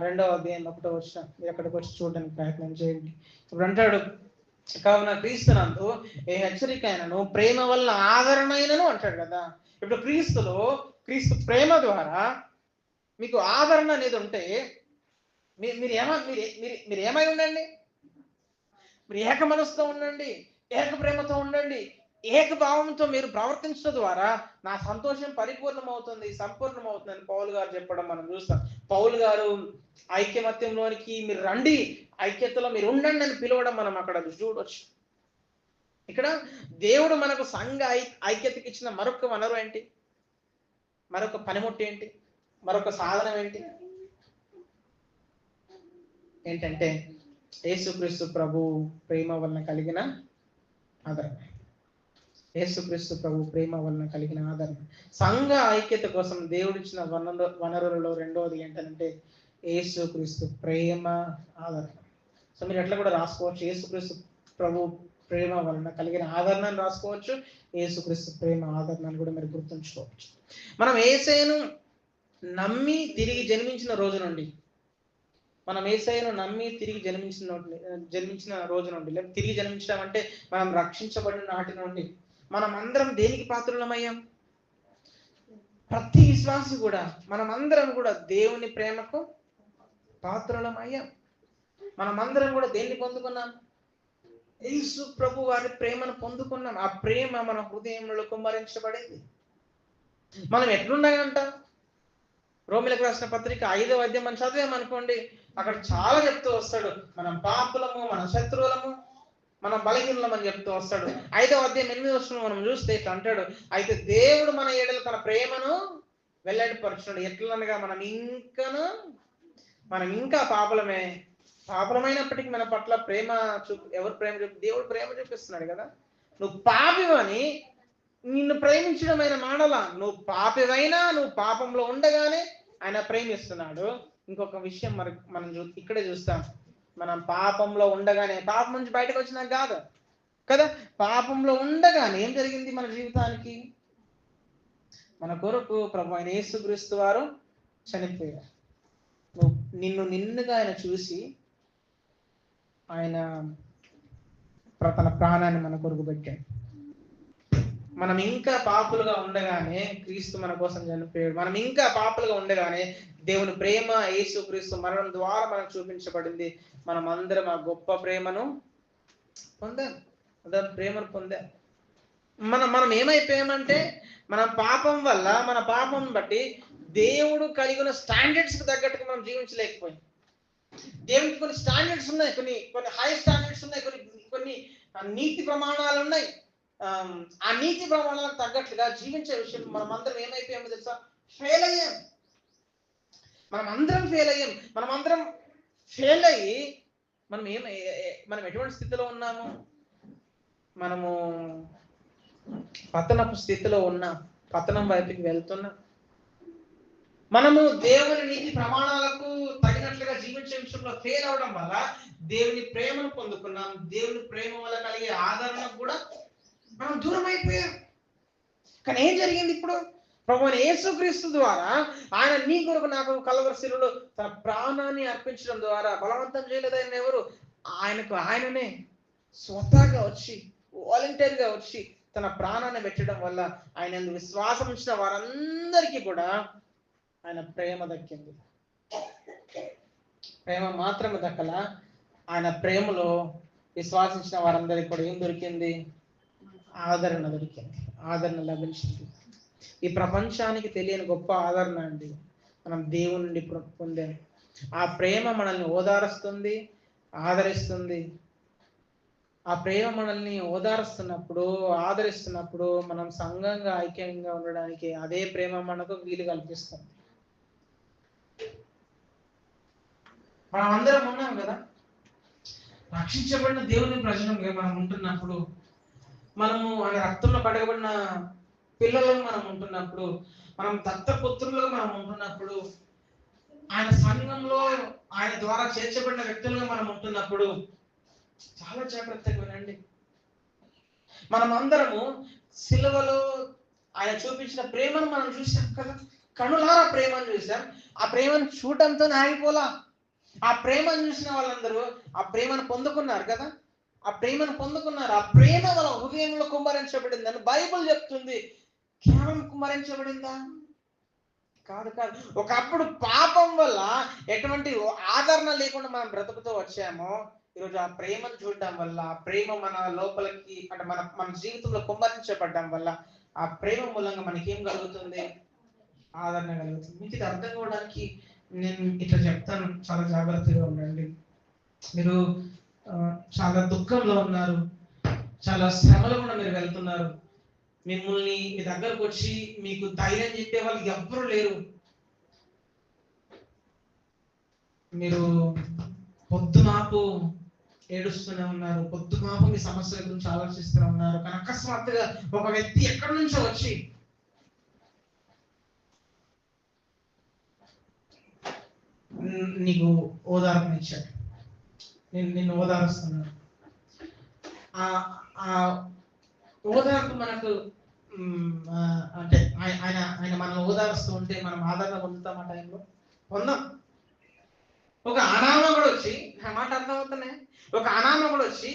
2వ అధ్యాయం 1వ వచనం మీరు అక్కడికి వచ్చి చూడడానికి ప్రయత్నం చేయండి. ఇప్పుడు అంటాడు, కావున క్రీస్తునందు ఏ హెచ్చరిక అయినను ప్రేమ వల్ల ఆదరణ అయినను అంటాడు కదా. ఇప్పుడు క్రీస్తు ప్రేమ ద్వారా మీకు ఆదరణ అనేది ఉంటే మీరు ఏమై ఉండండి? మీరు ఏక మనసుతో ఉండండి, ఏక ప్రేమతో ఉండండి, ఏకభావంతో మీరు ప్రవర్తించడం ద్వారా నా సంతోషం పరిపూర్ణమవుతుంది, సంపూర్ణమవుతుందని పౌలు గారు చెప్పడం మనం చూస్తాం. పౌలు గారు ఐక్యమత్యంలోనికి మీరు రండి, ఐక్యతలో మీరు ఉండండి అని పిలవడం మనం అక్కడ చూడవచ్చు. ఇక్కడ దేవుడు మనకు సంఘ ఐక్యతకి ఇచ్చిన మరొక వనరు ఏంటి? మరొక పనిముట్టు ఏంటి? మరొక సాధనం ఏంటంటే యేసుక్రీస్తు ప్రభు ప్రేమ వలన కలిగిన ఆదరణ. యేసుక్రీస్తు ప్రభు ప్రేమ వలన కలిగిన ఆదరణ. సంఘ ఐక్యత కోసం దేవుడిచ్చిన వనరులలో రెండవది ఏంటంటే యేసుక్రీస్తు ప్రేమ, ఆదరణ. సో మీరు ఎట్లా కూడా రాసుకోవచ్చు, యేసుక్రీస్తు ప్రభు ప్రేమ వలన కలిగిన ఆదరణ అని రాసుకోవచ్చు, యేసుక్రీస్తు ప్రేమ ఆదరణ అని కూడా మీరు గుర్తుంచుకోవచ్చు. మనం యేసయ్యను నమ్మి తిరిగి జన్మించిన రోజు నుండి, మనం యేసయ్యను నమ్మి తిరిగి జన్మించిన రోజు నుండి, లేదా తిరిగి జన్మించడం అంటే మనం రక్షించబడిన నాటి నుండి మనం అందరం దేనికి పాత్రులమయ్యాం? ప్రతి విశ్వాసి కూడా, మనమందరం కూడా దేవుని ప్రేమకు పాత్రులమయ్యాం. మనమందరం కూడా దేన్ని పొందుకున్నాం? యేసు ప్రభు వారి ప్రేమను పొందుకున్నాం. ఆ ప్రేమ మన హృదయంలో కుమ్మరించబడింది. మనం ఎట్లున్నాయంట? రోమిలకు రాసిన పత్రిక 5వ అధ్యాయం మనం చదివామనుకోండి, అక్కడ చాలా చెప్తూ వస్తాడు, మనం పాపులము, మన శత్రువులము, మనం బలహీనలం అని చెప్తూ వస్తాడు. 5వ అధ్యాయం 8వ వచనం మనం చూస్తే ఇట్లా అంటాడు, అయితే దేవుడు మన ఏడల తన ప్రేమను వెల్లడిపరచున్నాడు. ఎట్లనగా మనం ఇంకా పాపలమైనప్పటికీ మన పట్ల ఎవరు ప్రేమ దేవుడు ప్రేమ చూపిస్తున్నాడు కదా. నువ్వు పాపివని నిన్ను ప్రేమించడం ఆయన మానలా. నువ్వు పాపివైనా నువ్వు పాపంలో ఉండగానే ఆయన ప్రేమిస్తున్నాడు. ఇంకొక విషయం మనం ఇక్కడే చూస్తాం, మనం పాపంలో ఉండగానే, పాపం నుంచి బయటకు వచ్చినాక కాదు, కదా. పాపంలో ఉండగానే ఏం జరిగింది మన జీవితానికి? మన కొరకు ప్రభు అయిన యేసుక్రీస్తు వారు చనిపోయారు. నిన్నుగా ఆయన చూసి ఆయన తన ప్రాణాన్ని మన కొరకు పెట్టాడు. మనం ఇంకా పాపులుగా ఉండగానే క్రీస్తు మన కోసం చనిపోయాడు. మనం ఇంకా పాపులుగా ఉండగానే దేవుని ప్రేమ యేసుక్రీస్తు మరణం ద్వారా మనకు చూపించబడింది. మనం అందరం ఆ గొప్ప ప్రేమను పొందాం. ప్రేమను పొందాం. మనం ఏమైపోయామంటే మన పాపం వల్ల, మన పాపం బట్టి దేవుడు కలిగిన స్టాండర్డ్స్ కి తగ్గట్టుగా మనం జీవించలేకపోయాం. దేవునికి కొన్ని స్టాండర్డ్స్ ఉన్నాయి, కొన్ని హై స్టాండర్డ్స్ ఉన్నాయి, కొన్ని నీతి ప్రమాణాలు ఉన్నాయి. ఆ నీతి ప్రమాణాలకు తగ్గట్లుగా జీవించే విషయం మనం అందరం ఏమైపోయామో తెలుసా? ఫెయిల్ అయ్యాం. మనం అందరం ఫెయిల్ అయ్యి మనం ఎటువంటి స్థితిలో ఉన్నాము? మనము పతనపు స్థితిలో ఉన్నాం. పతనం వైపుకి వెళ్తున్నాం. మనము దేవుని నీతి ప్రమాణాలకు తగినట్లుగా జీవించే విషయంలో ఫెయిల్ అవడం వల్ల దేవుని ప్రేమను పొందుకున్నాం. దేవుని ప్రేమ వల్ల కలిగే ఆదరణకు కూడా మనం దూరం అయిపోయాం. కానీ ఏం జరిగింది ఇప్పుడు? ప్రభువైన యేసుక్రీస్తు ద్వారా ఆయన నీ కొరకు నాకు కల్వరి శిలువలో తన ప్రాణాన్ని అర్పించడం ద్వారా బలవంతం చేయలేదు ఆయన ఎవరు? ఆయననే స్వతహాగా వచ్చి, వాలంటీర్గా వచ్చి తన ప్రాణాన్ని పెట్టడం వల్ల ఆయన విశ్వాసం ఉంచిన వారందరికీ కూడా ఆయన ప్రేమ దక్కింది. ప్రేమ మాత్రమే దక్కల, ఆయన ప్రేమలో విశ్వాసించిన వారందరికీ కూడా ఏం దొరికింది? ఆదరణ దొరికింది, ఆదరణ లభించింది. ఈ ప్రపంచానికి తెలియని గొప్ప ఆదరణ అండి మనం దేవుని నుండి పొందాం. ఆ ప్రేమ మనల్ని ఓదారుస్తుంది, ఆదరిస్తుంది. ఆ ప్రేమ మనల్ని ఓదారుస్తున్నప్పుడు, ఆదరిస్తున్నప్పుడు మనం సంఘంగా ఐక్యంగా ఉండడానికి అదే ప్రేమ మనకు వీలు కల్పిస్తుంది. మనం అందరం ఉన్నాం కదా, రక్షించబడిన దేవుని ప్రజలుగా మనం ఉంటున్నప్పుడు, మనము ఆయన రక్తంలో కడగబడిన పిల్లలను మనం ఉంటున్నప్పుడు, మనం దత్తపుత్రులుగా మనం ఉంటున్నప్పుడు, ఆయన సంఘంలో ఆయన ద్వారా చేర్చబడిన వ్యక్తులుగా మనం ఉంటున్నప్పుడు చాలా జాగ్రత్తగా వినండి. మనం అందరము సిలువలో ఆయన చూపించిన ప్రేమను మనం చూసాం కదా, కనులారా ప్రేమను చూసాం. ఆ ప్రేమను చూడటంతో ఆగిపోలా. ఆ ప్రేమను చూసిన వాళ్ళందరూ ఆ ప్రేమను పొందుకున్నారు కదా, ఆ ప్రేమను పొందుకున్నారు. ఆ ప్రేమ వాళ్ళ హృదయంలో కుమ్మరించబడిందని బైబిల్ చెప్తుంది. కేవలం కుమ్మరించబడిందా? కాదు. ఒకప్పుడు పాపం వల్ల ఎటువంటి ఆదరణ లేకుండా మనం బ్రతుకుతూ వచ్చామో, ఈరోజు ఆ ప్రేమను చూడడం వల్ల, ఆ ప్రేమ మన లోపలికి అంటే మన జీవితంలో కుమ్మరించబడడం వల్ల, ఆ ప్రేమ మూలంగా మనకేం కలుగుతుంది? ఆదరణ కలుగుతుంది. మీకు ఇది అర్థం కావడానికి నేను ఇట్లా చెప్తాను, చాలా జాగ్రత్తగా ఉండండి. మీరు చాలా దుఃఖంలో ఉన్నారు, చాలా శ్రమలో కూడా మీరు వెళ్తున్నారు. మిమ్మల్ని మీ దగ్గరకు వచ్చి మీకు ధైర్యం చెప్పే వాళ్ళు ఎవ్వరూ లేరు. మీరు పొద్దుమాపు ఏడుస్తూనే ఉన్నారు, పొద్దుమాపు మీ సమస్యల గురించి ఆలోచిస్తూనే ఉన్నారు. కానీ అకస్మాత్తుగా ఒక వ్యక్తి ఎక్కడి నుంచో వచ్చి నీకు ఓదార్పు ఇచ్చాడు, నిన్ను ఓదారుస్తున్నాడు. ఆ ఓదార్పు మనకు అంటే ఆయన మనల్ని ఓదారుస్తూ ఉంటే మనం ఆదరణ పొందుతాం. ఆ టైంలో పొందాం. ఒక అనామకుడు వచ్చి, నా మాట అర్థమవుతున్నాయి, ఒక అనామకుడు వచ్చి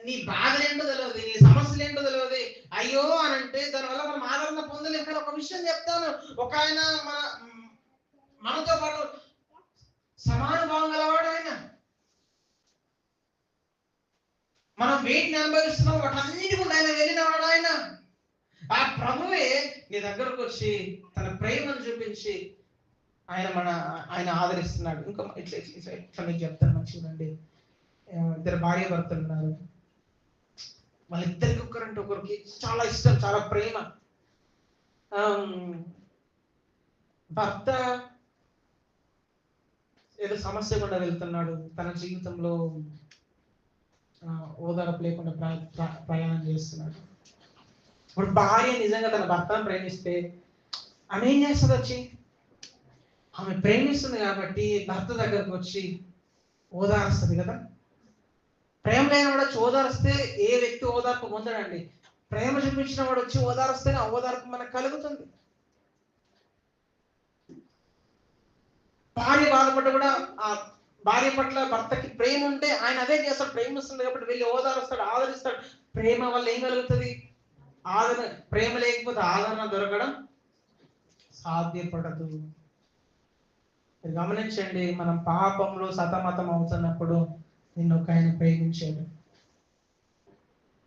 నీ బాధలు ఏంటో తెలియదు, నీ సమస్యలు ఏంటో తెలియదు, అయ్యో అని అంటే దానివల్ల మనం ఆదరణ పొందలేము. కానీ ఒక విషయం చెప్తాను, ఒక ఆయన మనతో పాటు సమానుభావం గలవాడు. ఆయన మనం వేటిని అనుభవిస్తున్నాం వాటన్నిటి కూడా ఆయన వెళ్ళినవాడు. ఆ ప్రభువే నీ దగ్గరకు వచ్చి తన ప్రేమను చూపించి ఆయన ఆదరిస్తున్నాడు. ఇంకా ఇట్లా మీకు చెప్తాను మంచిదండి. ఇద్దరు భార్య భర్తలు ఉన్నారు, వాళ్ళిద్దరికి ఒకరంటే ఒకరికి చాలా ఇష్టం, చాలా ప్రేమ. భర్త ఏదో సమస్య కూడా వెళ్తున్నాడు, తన జీవితంలో ఓదార్పు లేకుండా ప్రయాణం చేస్తున్నాడు. ఇప్పుడు భార్య నిజంగా తన భర్తను ప్రేమిస్తే ఆమె ఏం చేస్తుంది? వచ్చి ఆమె ప్రేమిస్తుంది కాబట్టి భర్త దగ్గరకు వచ్చి ఓదారుస్తుంది కదా. ప్రేమ లేని వాడు వచ్చి ఓదార్స్తే ఏ వ్యక్తి ఓదార్పు పొందడండి. ప్రేమ చూపించిన వాడు వచ్చి ఓదార్స్తేనే ఓదార్పు మనకు కలుగుతుంది. భార్య బాధపడ్డ కూడా ఆ భార్య పట్ల భర్తకి ప్రేమ ఉంటే ఆయన అదే చేస్తాడు. ప్రేమిస్తుంది కాబట్టి వెళ్ళి ఓదారుస్తాడు, ఆదరిస్తాడు. ప్రేమ వల్ల ఏం కలుగుతుంది? ఆదరణ. ప్రేమ లేకపోతే ఆదరణ దొరకడం సాధ్యపడదు. మీరు గమనించండి, మనం పాపంలో సతమతం అవుతున్నప్పుడు నిన్ను ఒక ఆయన ప్రేమించాడు.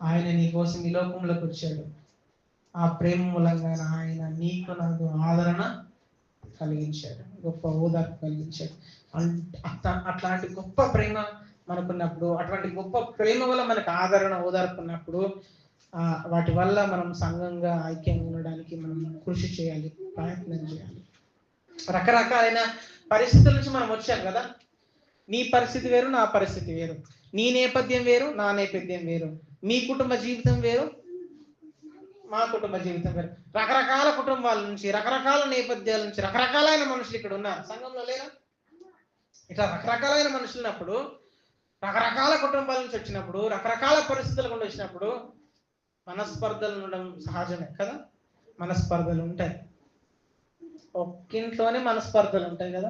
ఆయన నీ కోసం ఈ లోకంలోకి వచ్చాడు. ఆ ప్రేమ మూలంగా ఆయన నీకు నాకు ఆదరణ కలిగించాడు, గొప్ప ఓదార్పు కలిగించాడు. అట్లాంటి గొప్ప ప్రేమ మనకున్నప్పుడు, అటువంటి గొప్ప ప్రేమ వల్ల మనకు ఆదరణ ఓదార్పు ఉన్నప్పుడు వాటి వల్ల మనం సంఘంగా ఐక్యంగా ఉండడానికి మనం కృషి చేయాలి, ప్రయత్నం చేయాలి. రకరకాలైన పరిస్థితుల నుంచి మనం వచ్చాం కదా. నీ పరిస్థితి వేరు, నా పరిస్థితి వేరు. నీ నేపథ్యం వేరు, నా నేపథ్యం వేరు. మీ కుటుంబ జీవితం వేరు, మా కుటుంబ జీవితం వేరు. రకరకాల కుటుంబాల నుంచి, రకరకాల నేపథ్యాల నుంచి రకరకాలైన మనుషులు ఇక్కడ ఉన్నారు. సంఘంలో లేరా? ఇట్లా రకరకాలైన మనుషులు ఉన్నప్పుడు, రకరకాల కుటుంబాల నుంచి వచ్చినప్పుడు, రకరకాల పరిస్థితులు గుండా వచ్చినప్పుడు మనస్పర్ధలు ఉండడం సహజమే కదా. మనస్పర్ధలు ఉంటాయి. ఒక్కింట్లోనే మనస్పర్ధలు ఉంటాయి కదా.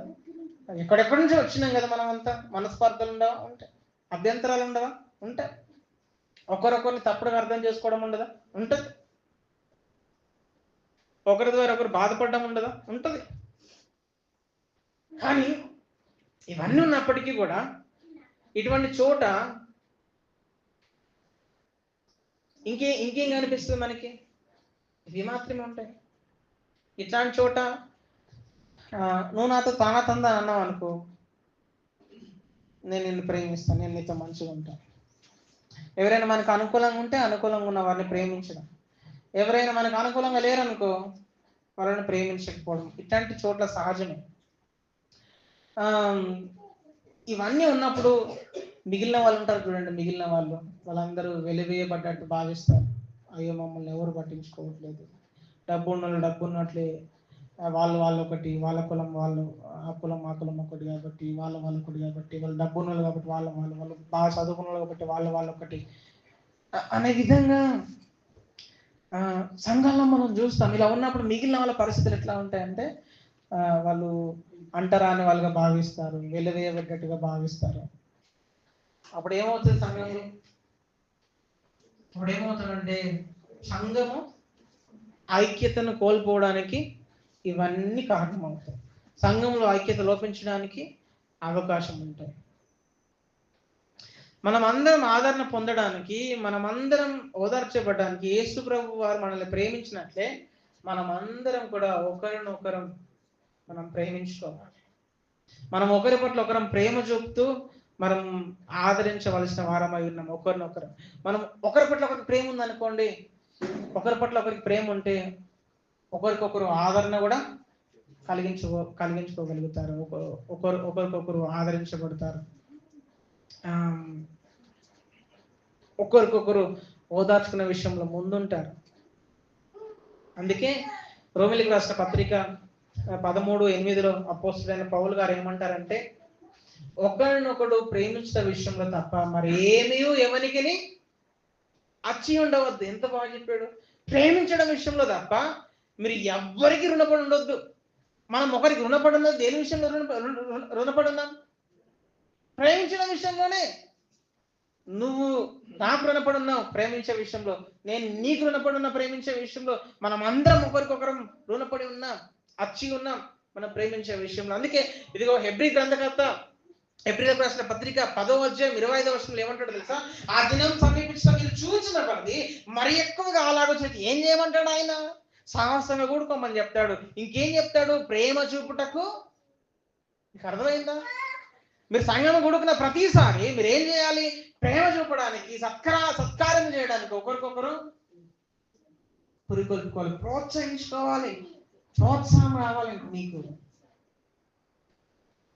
ఎక్కడెక్కడి నుంచి వచ్చినాం కదా మనం అంతా. మనస్పర్ధలు ఉండవా? ఉంటాయి. అభ్యంతరాలు ఉండవా? ఉంటాయి. ఒకరొకరిని తప్పుడుగా అర్థం చేసుకోవడం ఉండదా? ఉంటుంది. ఒకరి ద్వారా ఒకరు బాధపడడం ఉండదా? ఉంటుంది. కానీ ఇవన్నీ ఉన్నప్పటికీ కూడా ఇటువంటి చోట ఇంకేం కనిపిస్తుంది మనకి? ఇవి మాత్రమే ఉంటాయి. ఇట్లాంటి చోట నువ్వు నాతో తానా తందా అన్నావు అనుకో, నేను నిన్ను ప్రేమిస్తాను, నేను నీతో మంచిగా ఉంటాను. ఎవరైనా మనకు అనుకూలంగా ఉంటే అనుకూలంగా ఉన్న వారిని ప్రేమించడం, ఎవరైనా మనకు అనుకూలంగా లేరనుకో వాళ్ళని ప్రేమించకపోవడం, ఇట్లాంటి చోట్ల సహజమే. ఇవన్నీ ఉన్నప్పుడు మిగిలిన వాళ్ళు ఉంటారు చూడండి. మిగిలిన వాళ్ళందరూ వెలివేయబడ్డట్టు భావిస్తారు. అయ్యో మమ్మల్ని ఎవరు పట్టించుకోవట్లేదు, డబ్బు ఉన్నోళ్ళు డబ్బు ఉన్నట్లే, వాళ్ళు ఒకటి, వాళ్ళ కులం వాళ్ళు, ఆ కులం మా కులం ఒకటి కాబట్టి వాళ్ళు ఒకటి కాబట్టి, వాళ్ళు డబ్బు ఉన్నోళ్ళు కాబట్టి వాళ్ళు బాగా చదువుకున్న వాళ్ళు కాబట్టి వాళ్ళు ఒకటి అనే విధంగా సంఘాల్లో మనం చూస్తాం. ఇలా ఉన్నప్పుడు మిగిలిన వాళ్ళ పరిస్థితులు ఎట్లా ఉంటాయంటే వాళ్ళు అంటరాని వాళ్ళుగా భావిస్తారు, వెలివేయబడ్డట్టుగా భావిస్తారు. అప్పుడు ఏమవుతుంది సంఘంలో? అప్పుడు ఏమవుతుందంటే సంఘము ఐక్యతను కోల్పోవడానికి ఇవన్నీ కారణమవుతాయి. సంఘంలో ఐక్యత లోపించడానికి అవకాశం ఉంటాయి. మనమందరం ఆదరణ పొందడానికి, మనమందరం ఓదార్చబడడానికి యేసు ప్రభు వారు మనల్ని ప్రేమించినట్లే మనమందరం కూడా ఒకరినొకరం మనం ప్రేమించుకోవాలి. మనం ఒకరి పట్ల ఒకరం ప్రేమ చూపుతూ మనం ఆదరించవలసిన వారమై ఉన్నాం. ఒకరినొకరం మనం ఒకరి పట్ల ఒకరికి ప్రేమ ఉందనుకోండి, ఒకరి పట్ల ఒకరికి ప్రేమ ఉంటే ఒకరికొకరు ఆదరణ కూడా కలిగించుకోగలుగుతారు. ఒకరికొకరు ఆదరించబడతారు. ఒకరికొకరు ఓదార్చుకునే విషయంలో ముందుంటారు. అందుకే రోమిలికి రాసిన పత్రిక 13:8 అపోస్తలుడైన పౌలు గారు ఏమంటారంటే, ఒకరినొకడు ప్రేమించిన విషయంలో తప్ప మరి ఏమీ ఎవరికి అచ్చి ఉండవద్దు. ఎంత బాగా చెప్పాడు! ప్రేమించడం విషయంలో తప్ప మీరు ఎవ్వరికి రుణపడి ఉండొద్దు. మనం ఒకరికి రుణపడి ఉన్నది దేని విషయంలో రుణపడి ఉన్నాం? ప్రేమించడం విషయంలోనే. నువ్వు నాకు రుణపడి ఉన్నావు ప్రేమించే విషయంలో, నేను నీకు రుణపడి ఉన్నా ప్రేమించే విషయంలో. మనం అందరం ఒకరికొకరం రుణపడి ఉన్నాం, అచ్చి ఉన్నాం మనం ప్రేమించే విషయంలో. అందుకే ఇదిగో హెబ్రీ గ్రంథకర్త హెబ్రీయులకు రాసిన పత్రిక 10:25 ఏమంటాడు తెలుసా? ఆ దినం సమీపించడం మీరు చూసిన కొద్దీ మరి ఎక్కువగా అలాగ చేసి ఏం చేయమంటాడు ఆయన? సాహసంగా కూడుకోమని చెప్తాడు. ఇంకేం చెప్తాడు? ప్రేమ చూపుటకు. మీకు అర్థమైందా? మీరు సంఘం కూడుకున్న ప్రతిసారి మీరు ఏం చేయాలి? ప్రేమ చూపడానికి, సత్కారం చేయడానికి ఒకరికొకరు పురికొల్పుకోవాలి, ప్రోత్సహించుకోవాలి. ప్రోత్సాహం రావాలి మీకు.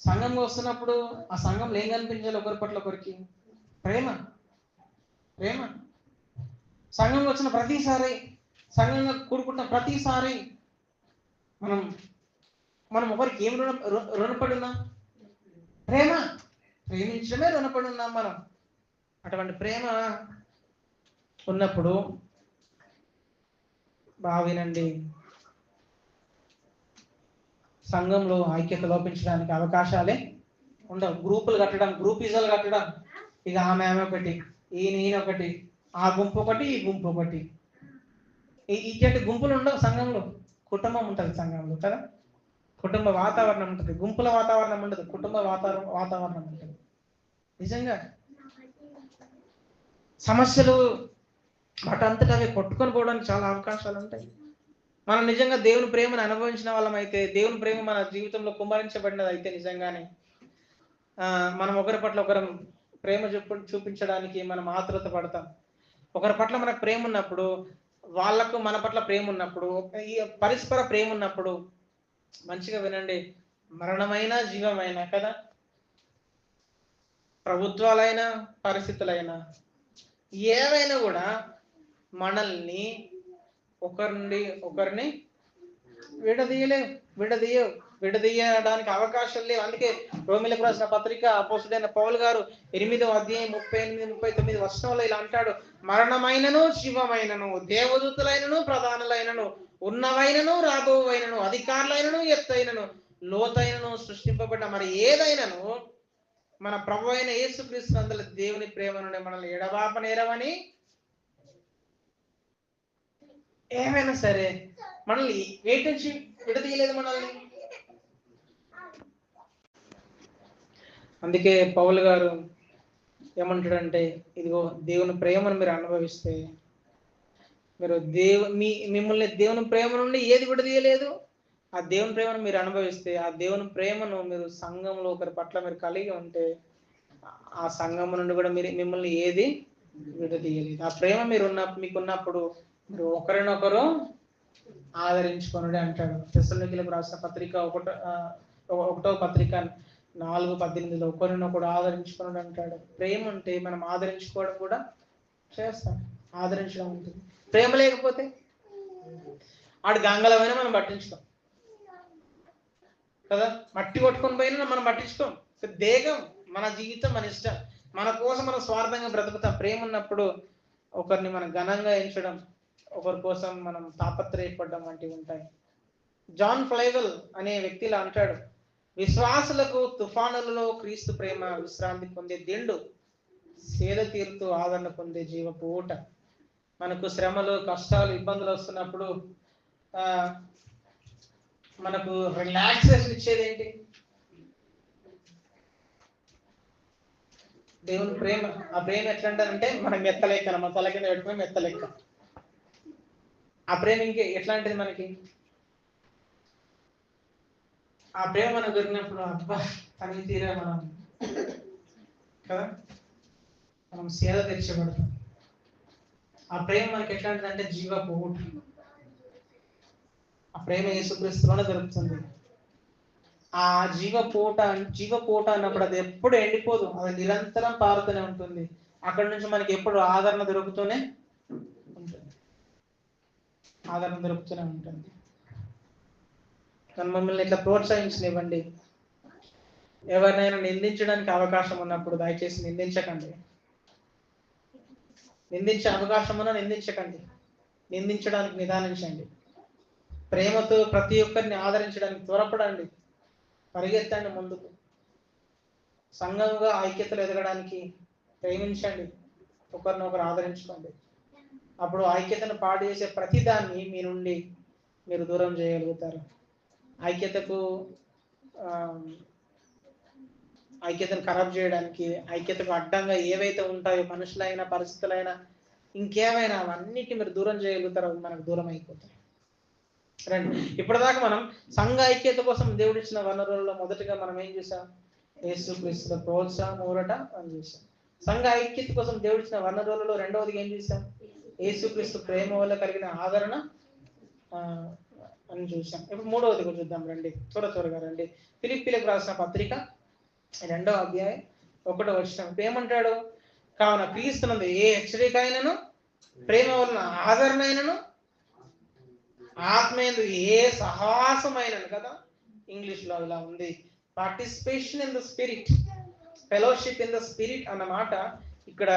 సంఘంగా వస్తున్నప్పుడు ఆ సంఘంలో ఏం కనిపించాలి? ఒకరి పట్ల ఒకరికి ప్రేమ. సంఘంగా వచ్చిన ప్రతిసారి, సంఘంగా కూడుకుంటున్న ప్రతిసారి మనం ఒకరికి ఏం రుణపడి ఉన్నాం? ప్రేమించడమే రుణపడి ఉన్నాం మనం. అటువంటి ప్రేమ ఉన్నప్పుడు బాగా వినండి, సంఘంలో ఐక్యత లోపించడానికి అవకాశాలే ఉండవు. గ్రూపులు కట్టడం, గ్రూపిజాలు కట్టడం, ఇక ఆమె ఒకటి, ఈయన ఒకటి, ఆ గుంపు ఒకటి, ఈ గుంపు ఒకటి, ఇటువంటి గుంపులు ఉండవు సంఘంలో. కుటుంబం ఉంటుంది సంఘంలో కదా, కుటుంబ వాతావరణం ఉంటుంది, గుంపుల వాతావరణం ఉండదు, కుటుంబ వాతావరణం ఉంటుంది. నిజంగా సమస్యలు వాటంతటా అవి కొట్టుకొని పోవడానికి చాలా అవకాశాలు ఉంటాయి. మనం నిజంగా దేవుని ప్రేమను అనుభవించిన వాళ్ళం అయితే, దేవుని ప్రేమ మన జీవితంలో కుమ్మరించబడినది అయితే, నిజంగానే మనం ఒకరి పట్ల ఒకరు ప్రేమ చూపించడానికి మనం ఆతురత పడతాం. ఒకరి పట్ల మనకు ప్రేమ ఉన్నప్పుడు, వాళ్ళకు మన పట్ల ప్రేమ ఉన్నప్పుడు, ఈ పరస్పర ప్రేమ ఉన్నప్పుడు, మంచిగా వినండి, మరణమైన జీవమైన కదా, ప్రభుత్వాలైనా పరిస్థితులైనా ఏవైనా కూడా మనల్ని ఒకరిని విడదీయడానికి అవకాశం లేవు. అందుకే రోమిలకు రాసిన పత్రిక అపోస్తుడైన పౌలు గారు 8వ అధ్యాయం 38-39 వచనంలో ఇలా అంటాడు, మరణమైనను జీవమైనను, దేవదూతులైనను ప్రధానులైనను, ఉన్నవైనను రాబోవైనను, అధికారులైనను ఎత్తైనను లోతైనను సృష్టింపబడిన మరి ఏదైనను మన ప్రభు అయిన యేసుక్రీస్తు నందలి దేవుని ప్రేమ నుండి మనల్ని ఎడబాపనేరవని, ఏమైనా సరే మనల్ని వేటి నుంచి విడదీయలేదు మనల్ని. అందుకే పౌలు గారు ఏమంటాడంటే, ఇదిగో దేవుని ప్రేమను మీరు అనుభవిస్తే, మీరు మిమ్మల్ని దేవుని ప్రేమ నుండి ఏది విడదీయలేదు, ఆ దేవుని ప్రేమను మీరు అనుభవిస్తే, ఆ దేవుని ప్రేమను మీరు సంఘంలో ఒకరి పట్ల మీరు కలిగి ఉంటే, ఆ సంఘం నుండి కూడా మిమ్మల్ని ఏది విడదీయలేదు. ఆ ప్రేమ మీకున్నప్పుడు మీరు ఒకరినొకరు ఆదరించుకొనుడి అంటాడు. తెస్సలోనికీయులకు రాసిన పత్రిక 1వ పత్రిక 4:18 ఒకరినొకడు ఆదరించుకొనుడి అంటాడు. ప్రేమ ఉంటే మనం ఆదరించుకోవడం కూడా చేస్తాం, ఆదరించడం ఉంటుంది. ప్రేమ లేకపోతే ఆడు గంగలమైనా మనం పట్టించుకోం కదా, మట్టి కొట్టుకొని పోయినా మనం పట్టించుకోం. దేగం మన జీవితం, మన ఇష్టం, మన కోసం మనం స్వార్థంగా బ్రతుకుతాం. ప్రేమ ఉన్నప్పుడు ఒకరిని మనం ఘనంగా ఎంచడం, ఒకరి కోసం మనం తాపత్రయపడడం వంటివి ఉంటాయి. జాన్ ఫ్లైవెల్ అనే వ్యక్తి ఇలా అంటాడు, విశ్వాసులకు తుఫానులలో క్రీస్తు ప్రేమ విశ్రాంతి పొందే దిండు, సేద తీరుతూ ఆదరణ పొందే జీవపు ఊట. మనకు శ్రమలు, కష్టాలు, ఇబ్బందులు వస్తున్నప్పుడు మనకు రిలాక్సేషన్ ఇచ్చేది ఏంటి? దేవుని ప్రేమ. ఆ ప్రేమ ఎట్లా అంటారంటే, మనం మెత్తలెక్క, మన తల కింద పెట్టుకుని మెత్తలెక్క. ఆ ప్రేమ ఇంకే ఎట్లాంటిది మనకి? ఆ ప్రేమ మనకు దొరికినప్పుడు అబ్బా తని తీరా మనం కదా, మనం సేద తీర్చబడతాం. ఆ ప్రేమ మనకి ఎట్లాంటిదంటే జీవపు ఊట. ఆ ప్రేమ యేసుక్రీస్తులోనే దొరుకుతుంది. ఆ జీవపోట అన్నప్పుడు అది ఎప్పుడు ఎండిపోదు, అది నిరంతరం పారుతూనే ఉంటుంది. అక్కడ నుంచి మనకి ఎప్పుడు ఆదరణ దొరుకుతూనే ఉంటుంది. కానీ మమ్మల్ని ఇట్లా ప్రోత్సహించనివ్వండి. ఎవరినైనా నిందించడానికి అవకాశం ఉన్నప్పుడు దయచేసి నిందించకండి. నిందించే అవకాశం ఉన్నా నిందించకండి. నిందించడానికి నిదానించండి. ప్రేమతో ప్రతి ఒక్కరిని ఆదరించడానికి త్వరపడండి, పరిగెత్తండి ముందుకు. సంఘంగా ఐక్యతలు ఎదగడానికి ప్రేమించండి, ఒకరినొకరు ఆదరించుకోండి. అప్పుడు ఐక్యతను పాడు చేసే ప్రతిదాన్ని మీ నుండి మీరు దూరం చేయగలుగుతారు. ఐక్యతను ఖరాబ్ చేయడానికి, ఐక్యతకు అడ్డంగా ఏవైతే ఉంటాయో, మనుషులైనా పరిస్థితులైనా ఇంకేమైనా, అవన్నిటి మీరు దూరం చేయగలుగుతారు. అవి మనకు దూరం అయిపోతాయి. రండి, ఇప్పటిదాకా మనం సంఘ ఐక్యత కోసం దేవుడిచ్చిన వనరులలో మొదటిగా మనం ఏం చేసాం? యేసుక్రీస్తుల ప్రోత్సాహం, ఊరట అని చేసాం. సంఘ ఐక్యత కోసం దేవుడిచ్చిన వనరులలో రెండవదిగా ఏం చేసాం? యేసుక్రీస్తు ప్రేమ వల్ల కలిగిన ఆదరణ అని చూసాం. ఇప్పుడు మూడవదిగా చూద్దాం. రండి, త్వరగా రండి. ఫిలిప్పీలకు రాసిన పత్రిక 2వ అధ్యాయం 1వ వచనం ఏమంటాడు? కావున క్రీస్తునందు ఏ హెచ్చరిక అయినను, ప్రేమ వలన ఆదరణ అయినను, ఆత్మయందు ఏ సహాసమైనను కదా, ఇంగ్లీష్ లో ఇలా ఉంది, participation in the spirit, fellowship in the spirit అన్నమాట ఇక్కడ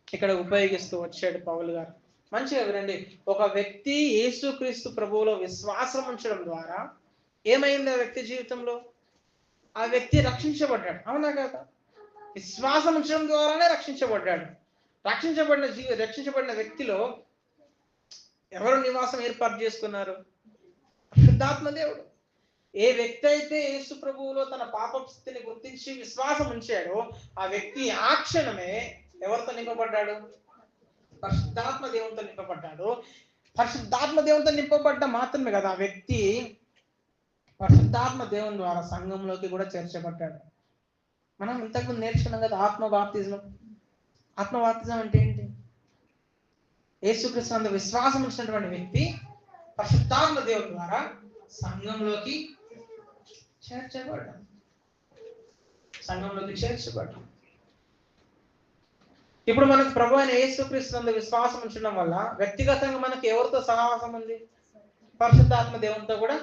ఇక్కడ ఉపయోగిస్తూ వచ్చాడు పౌలు గారు. మంచిగా వినండి. ఒక వ్యక్తి యేసుక్రీస్తు ప్రభువులో విశ్వాసం ఉంచడం ద్వారా ఏమైంది ఆ వ్యక్తి జీవితంలో? ఆ వ్యక్తి రక్షించబడ్డాడు. అవునా కదా? విశ్వాసం ఉంచడం ద్వారానే రక్షించబడ్డాడు. రక్షించబడిన వ్యక్తిలో ఎవరు నివాసం ఏర్పాటు చేసుకున్నారు? పరిశుద్ధాత్మ దేవుడు. ఏ వ్యక్తి అయితే యేసు ప్రభువులో తన పాప స్థితిని గుర్తించి విశ్వాసం ఉంచాడో ఆ వ్యక్తి ఆ క్షణమే ఎవరితో నింపబడ్డాడు? పరిశుద్ధాత్మ దేవునితో నింపబడ్డాడు. పరిశుద్ధాత్మ దేవునితో నింపబడ్డ మాత్రమే కదా ఆ వ్యక్తి పరిశుద్ధాత్మ దేవుని ద్వారా సంఘంలోకి కూడా చేర్చబడ్డాడు. మనం ఇంతకుముందు నేర్చుకున్నాం కదా ఆత్మ బాప్తిజం. ఆత్మ బాప్తిజం అంటే ఏంటి? యేసుక్రీస్తు నందు విశ్వాసం ఉంచినటువంటి వ్యక్తి పరిశుద్ధాత్మ దేవుని ద్వారా సంఘంలోకి చేర్చబడ్డాడు. ఇప్పుడు మనకు ప్రభు అయిన యేసుక్రీస్తు నందు విశ్వాసం ఉంచడం వల్ల వ్యక్తిగతంగా మనకి ఎవరితో సహవాసం ఉంది? పరిశుద్ధాత్మ దేవునితో కూడా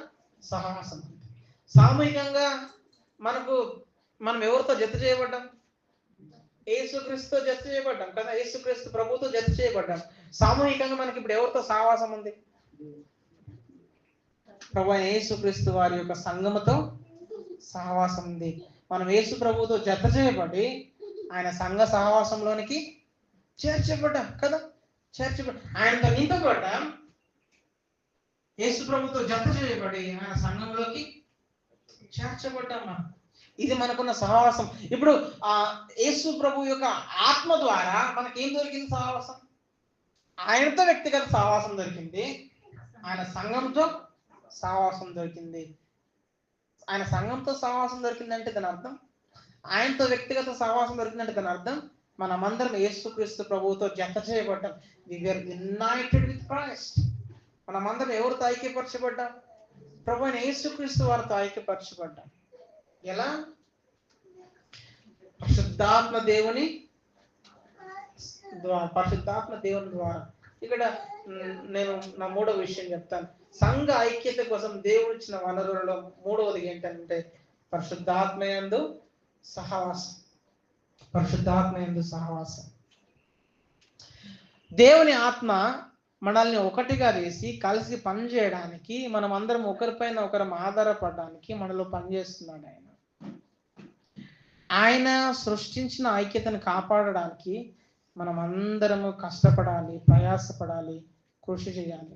సహవాసం ఉంది. సామూహికంగా మనం ఎవరితో జత చేయబడ్డాం? యేసుక్రీస్తుతో జత చేయబడ్డాం కదా. యేసుక్రీస్తు ప్రభుతో జత చేయబడ్డాం. సామూహికంగా మనకి ఇప్పుడు ఎవరితో సహవాసం ఉంది? ప్రభు అయిన యేసుక్రీస్తు వారి యొక్క సంఘముతో సహవాసం ఉంది. మనం యేసు ప్రభుతో జత చేయబడి ఆయన సంఘ సహవాసంలోనికి చేర్చబడ్డాం కదా. ఆయనతో నింపబడ్డాం. యేసు ప్రభుతో జత చేయబడి ఆయన సంఘంలోకి చేర్చబడ్డాం. ఇది మనకున్న సహవాసం. ఇప్పుడు ఆ యేసు ప్రభు యొక్క ఆత్మ ద్వారా మనకేం దొరికింది? సహవాసం. ఆయనతో వ్యక్తిగత సహవాసం దొరికింది. ఆయన సంఘంతో సహవాసం దొరికింది. ఆయన సంఘంతో సహవాసం దొరికిందంటే దాని అర్థం, ఆయనతో వ్యక్తిగత సహవాసం దొరికిందంటే దాని అర్థం మనమందరం యేసుక్రీస్తు ప్రభువుతో జత చేయబడ్డాం. We are united with Christ. మనమందరం ఎవరితో ఐక్యపరచబడ్డాం? ప్రభు అయిన యేసుక్రీస్తు వారితో ఐక్యపరచబడ్డాం. ఎలా? పరిశుద్ధాత్మ దేవుని ద్వారా. ఇక్కడ నేను నా మూడవ విషయం చెప్తాను. సంఘ ఐక్యత కోసం దేవుడు ఇచ్చిన వనరులలో మూడవది ఏంటంటే పరిశుద్ధాత్మయందు సహవాసం. దేవుని ఆత్మ మనల్ని ఒకటిగా చేసి కలిసి పనిచేయడానికి, మనం అందరం ఒకరిపైన ఒకరం ఆధారపడడానికి మనలో పనిచేస్తున్నాడు. ఆయన సృష్టించిన ఐక్యతను కాపాడడానికి మనం అందరము కష్టపడాలి, ప్రయాసపడాలి, కృషి చేయాలి.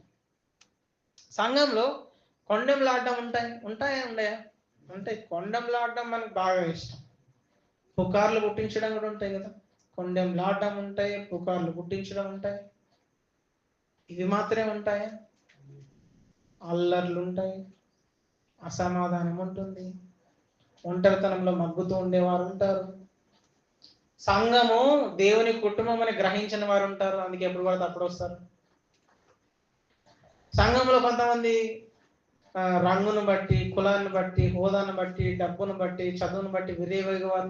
సంఘంలో కొండెంలాడడం ఉంటాయా? కొండెంలాడడం మనకు బాగా ఇష్టం. పుకార్లు పుట్టించడం కూడా ఉంటాయి కదా. కొండెంలాడడం ఉంటాయి, పుకార్లు పుట్టించడం ఉంటాయి. ఇవి మాత్రమే ఉంటాయా? అల్లర్లు ఉంటాయి, అసమాధానం ఉంటుంది, ఒంటరితనంలో మగ్గుతూ ఉండేవారు ఉంటారు. సంఘము దేవుని కుటుంబం అని గ్రహించిన వారు ఉంటారు. అందుకే ఎప్పుడు పడితే అప్పుడు వస్తారు. సంఘంలో కొంతమంది రంగును బట్టి, కులాన్ని బట్టి, హోదాను బట్టి, డబ్బును బట్టి, చదువును బట్టి విరేవైన వారు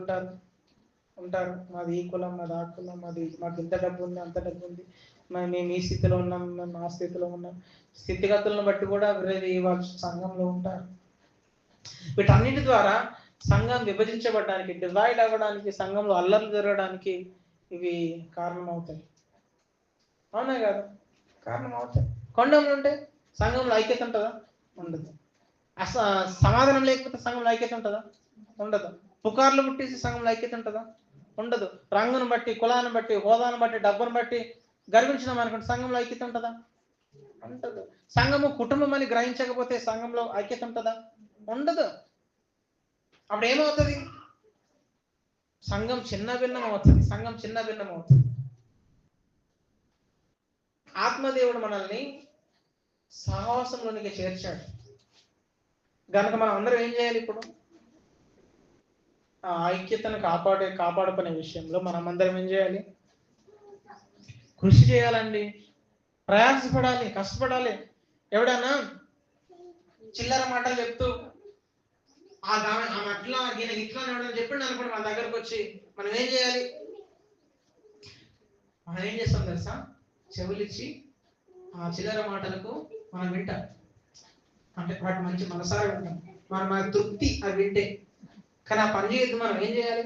ఉంటారు. మాది ఈ కులం, మాది ఆ కులం, మాకు ఇంత డబ్బు ఉంది, అంత డబ్బు ఉంది, మేము ఈ స్థితిలో ఉన్నాం, మేము ఆ స్థితిలో ఉన్నాం. స్థితిగతులను బట్టి కూడా విరేవి వాళ్ళు సంఘంలో ఉంటారు. వీటన్నిటి ద్వారా సంఘం విభజించబడడానికి, డివైడ్ అవ్వడానికి, సంఘంలో అల్లర్లు జరగడానికి ఇవి కారణమవుతాయి. అవునా కాదు? కారణమవుతాయి. కొండలు ఉంటే సంఘంలో ఐక్యత ఉంటుందా? ఉండదు. సమాధానం లేకపోతే సంఘంలో ఐక్యత ఉంటుందా? ఉండదు. పుకార్లు పుట్టేసి సంఘంలో ఐక్యత ఉంటుందా? ఉండదు. రంగును బట్టి, కులాన్ని బట్టి, హోదాను బట్టి, డబ్బును బట్టి గర్వించినాం అనుకుంటే సంఘంలో ఐక్యత ఉంటుందా? ఉండదు. సంఘము కుటుంబం అని గ్రహించకపోతే సంఘంలో ఐక్యత ఉంటుందా? ఉండదు. అప్పుడు ఏమవుతుంది? సంఘం చిన్న భిన్నం అవుతుంది. ఆత్మదేవుడు మనల్ని సహవాసంలోనికి చేర్చాడు గనక మనం అందరం ఏం చేయాలి? ఇప్పుడు ఆ ఐక్యతను కాపాడుకునే విషయంలో మనం అందరం ఏం చేయాలి? కృషి చేయాలండి, ప్రయాసపడాలి, కష్టపడాలి. ఎవడన్నా చిల్లర మాటలు చెప్తూ ఆమె అట్లా ఈయనకి ఇట్లా ఎవడని చెప్పిండు అనుకోండి, మన దగ్గరకు వచ్చి మనం ఏం చేయాలి? మనం ఏం చేస్తాం తెలుసా? చెవులిచ్చి ఆ చిల్లర మాటలకు మనం వింటాం. అంటే వాటి మంచి మనసారా వింటాం. మన తృప్తి అవి వింటే. కానీ ఆ పని చేయొద్దు. మనం ఏం చేయాలి?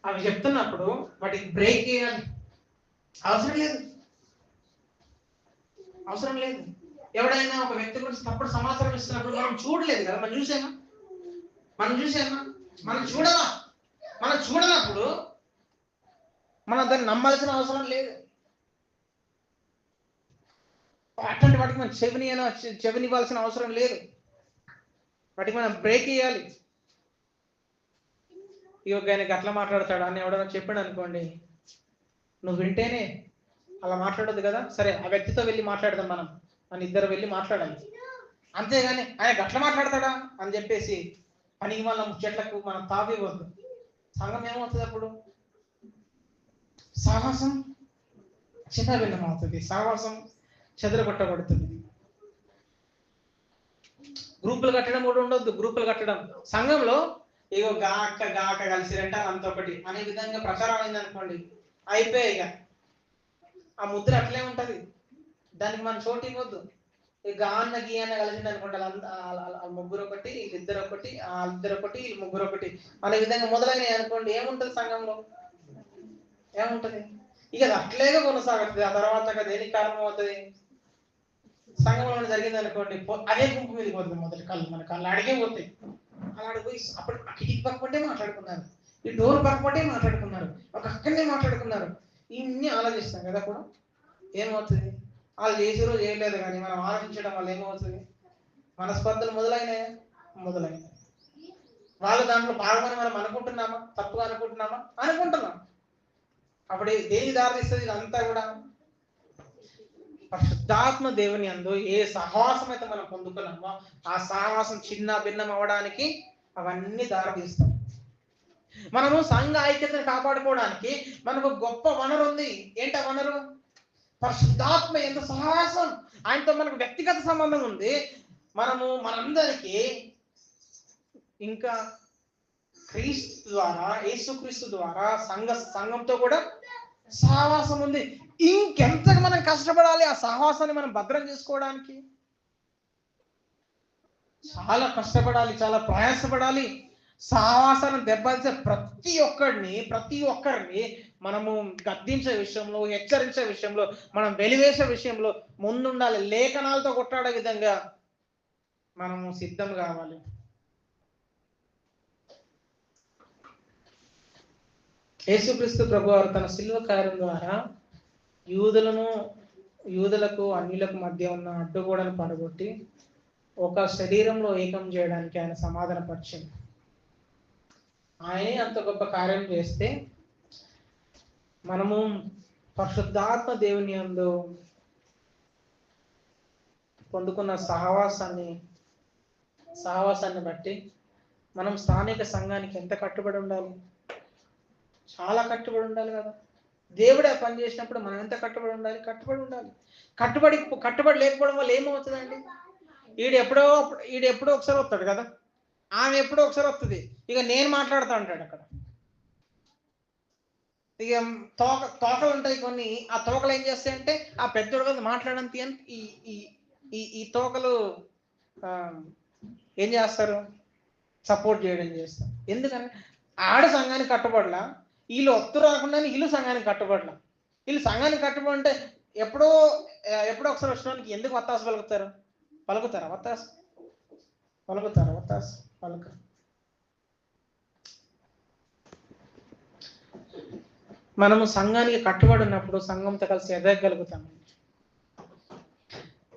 అవి చెప్తున్నప్పుడు వాటికి బ్రేక్ చేయాలి. అవసరం లేదు, అవసరం లేదు. ఎవడైనా ఒక వ్యక్తి గురించి తప్పుడు సమాచారం ఇస్తున్నప్పుడు మనం చూడలేదు కదా, మనం చూసామా? మనం చూడనప్పుడు మనం దాన్ని నమ్మాల్సిన అవసరం లేదు. అట్లాంటి వాటికి మనం చెవినివ్వాల్సిన అవసరం లేదు. వాటికి మనం బ్రేక్ చేయాలి. ఆయనకి అట్లా మాట్లాడతాడు అని ఎవడైనా చెప్పాడు అనుకోండి, నువ్వు వింటేనే అలా మాట్లాడొద్దు కదా, సరే ఆ వ్యక్తితో వెళ్ళి మాట్లాడదాం మనం అని ఇద్దరు వెళ్ళి మాట్లాడాలి. అంతేగాని ఆయన అట్లా మాట్లాడతాడా అని చెప్పేసి పనికి వాళ్ళ ముచ్చట్లకు మనం తావివ్వద్దు. సంఘం ఏమవుతుంది అప్పుడు? సాహసం చిన్నభిన్నం అవుతుంది, సాహసం చెదరగొట్టబడుతుంది. గ్రూపులు కట్టడం కూడా ఉండొద్దు. గ్రూపులు కట్టడం సంఘంలో ఇగో గాక కలిసిరంట అంత ఒకటి అనే విధంగా ప్రచారం అయింది అనుకోండి, అయిపోయాయి. ఇక ఆ ముద్ర అట్లే ఉంటది, దానికి మనం చోటు ఇవ్వద్దు. ఇక అన్న గీయన్న కలిసింది అనుకుంటారు, ముగ్గురు ఒకటి, వీళ్ళిద్దరు ఒకటి, వాళ్ళిద్దరు ఒకటి, వీళ్ళు ముగ్గురు ఒకటి అనే విధంగా మొదలైనవి అనుకోండి, ఏముంటది సంఘంలో? ఏముంటది? ఇక అది అట్లేగా కొనసాగుతుంది. ఆ తర్వాత దేనికి కారణం అవుతుంది? సంఘంలో జరిగింది అనుకోండి, అదే గుంపు మీదకి పోతుంది. మొదటి మన కళ్ళు అడిగే పోతాయి. అలా అడిగిపోయి అప్పుడు కిటికీ పక్కపట్టే మాట్లాడుకున్నారు, ఈ డోర్ పక్కపట్టే మాట్లాడుకున్నారు, ఒక అక్కడనే మాట్లాడుకున్నారు. ఇన్ని ఆలోచిస్తాం కదా. కూడా ఏమవుతుంది? వాళ్ళు చేసిరో చేయలేదు కానీ మనం ఆలోచించడం వల్ల ఏమవుతుంది? మనస్పర్ధలు మొదలైనాయి. వాళ్ళు దాంట్లో భాగమని మనం అనుకుంటున్నామా? తప్పుగా అనుకుంటున్నాం. అప్పుడు దేనికి దారితీస్తుంది? ఇదంతా కూడా పరిశుద్ధాత్మ దేవుని యందు ఏ సహవాసం అయితే మనం పొందుకున్నామో ఆ సహవాసం చిన్న భిన్నం అవడానికి అవన్నీ దారితీస్తాం. మనము సంఘ ఐక్యతను కాపాడుకోవడానికి మనకు గొప్ప వనరు ఉంది. ఏంటి ఆ వనరు? పరిశుద్ధాత్మ ఎంత సహవాసం, ఆయనతో మనకు వ్యక్తిగత సంబంధం ఉంది. మనందరికీ ఇంకా క్రీస్తు ద్వారా, యేసుక్రీస్తు ద్వారా సంఘంతో కూడా సహవాసం ఉంది. ఇంకెంతగా మనం కష్టపడాలి ఆ సహవాసాన్ని మనం భద్రం చేసుకోవడానికి? చాలా కష్టపడాలి, చాలా ప్రయాసపడాలి. సహవాసాన్ని దెబ్బతీసే ప్రతి ఒక్కరిని మనము గద్దించే విషయంలో, హెచ్చరించే విషయంలో, మనం వెలివేసే విషయంలో ముందుండాలి. లేఖనాలతో కొట్టాడే విధంగా మనము సిద్ధం కావాలి. యేసుక్రీస్తు ప్రభువారు తన శిలువ కార్యం ద్వారా యూదులకు అన్యులకు మధ్య ఉన్న అడ్డుగోడను పడగొట్టి ఒక శరీరంలో ఏకం చేయడానికి ఆయన సమాధాన పరిచింది. ఆయనే అంత గొప్ప కార్యం చేస్తే మనము పరిశుద్ధాత్మ దేవుని యందు పొందుకున్న సహవాసాన్ని బట్టి మనం స్థానిక సంఘానికి ఎంత కట్టుబడి ఉండాలి? చాలా కట్టుబడి ఉండాలి కదా. దేవుడే పని చేసినప్పుడు మనం ఎంత కట్టుబడి ఉండాలి? కట్టుబడి లేకపోవడం వల్ల ఏమవుతుందండి? ఈడు ఎప్పుడో ఒకసారి వస్తాడు కదా, ఆమె ఎప్పుడో ఒకసారి వస్తుంది. ఇక నేను మాట్లాడుతూ ఉంటాడు అక్కడ. ఇక తోకలు ఉంటాయి కొన్ని, ఆ తోకలు ఏం చేస్తాయంటే ఆ పెద్దోడు కదా మాట్లాడంతి అని ఈ తోకలు ఏం చేస్తారు? సపోర్ట్ చేయడం చేస్తారు. ఎందుకని? ఆడ సంఘానికి కట్టుబడలా, వీళ్ళు ఒత్తు రాకుండా వీళ్ళు సంఘానికి కట్టుబడలా. వీళ్ళు సంఘానికి కట్టుబడి అంటే ఎప్పుడో ఒకసారి వచ్చినానికి ఎందుకు వత్తాసు పలుకుతారా? వత్తాసు పలుకరు. మనము సంఘానికి కట్టుబడి ఉన్నప్పుడు సంఘంతో కలిసి ఎదగలుగుతాము.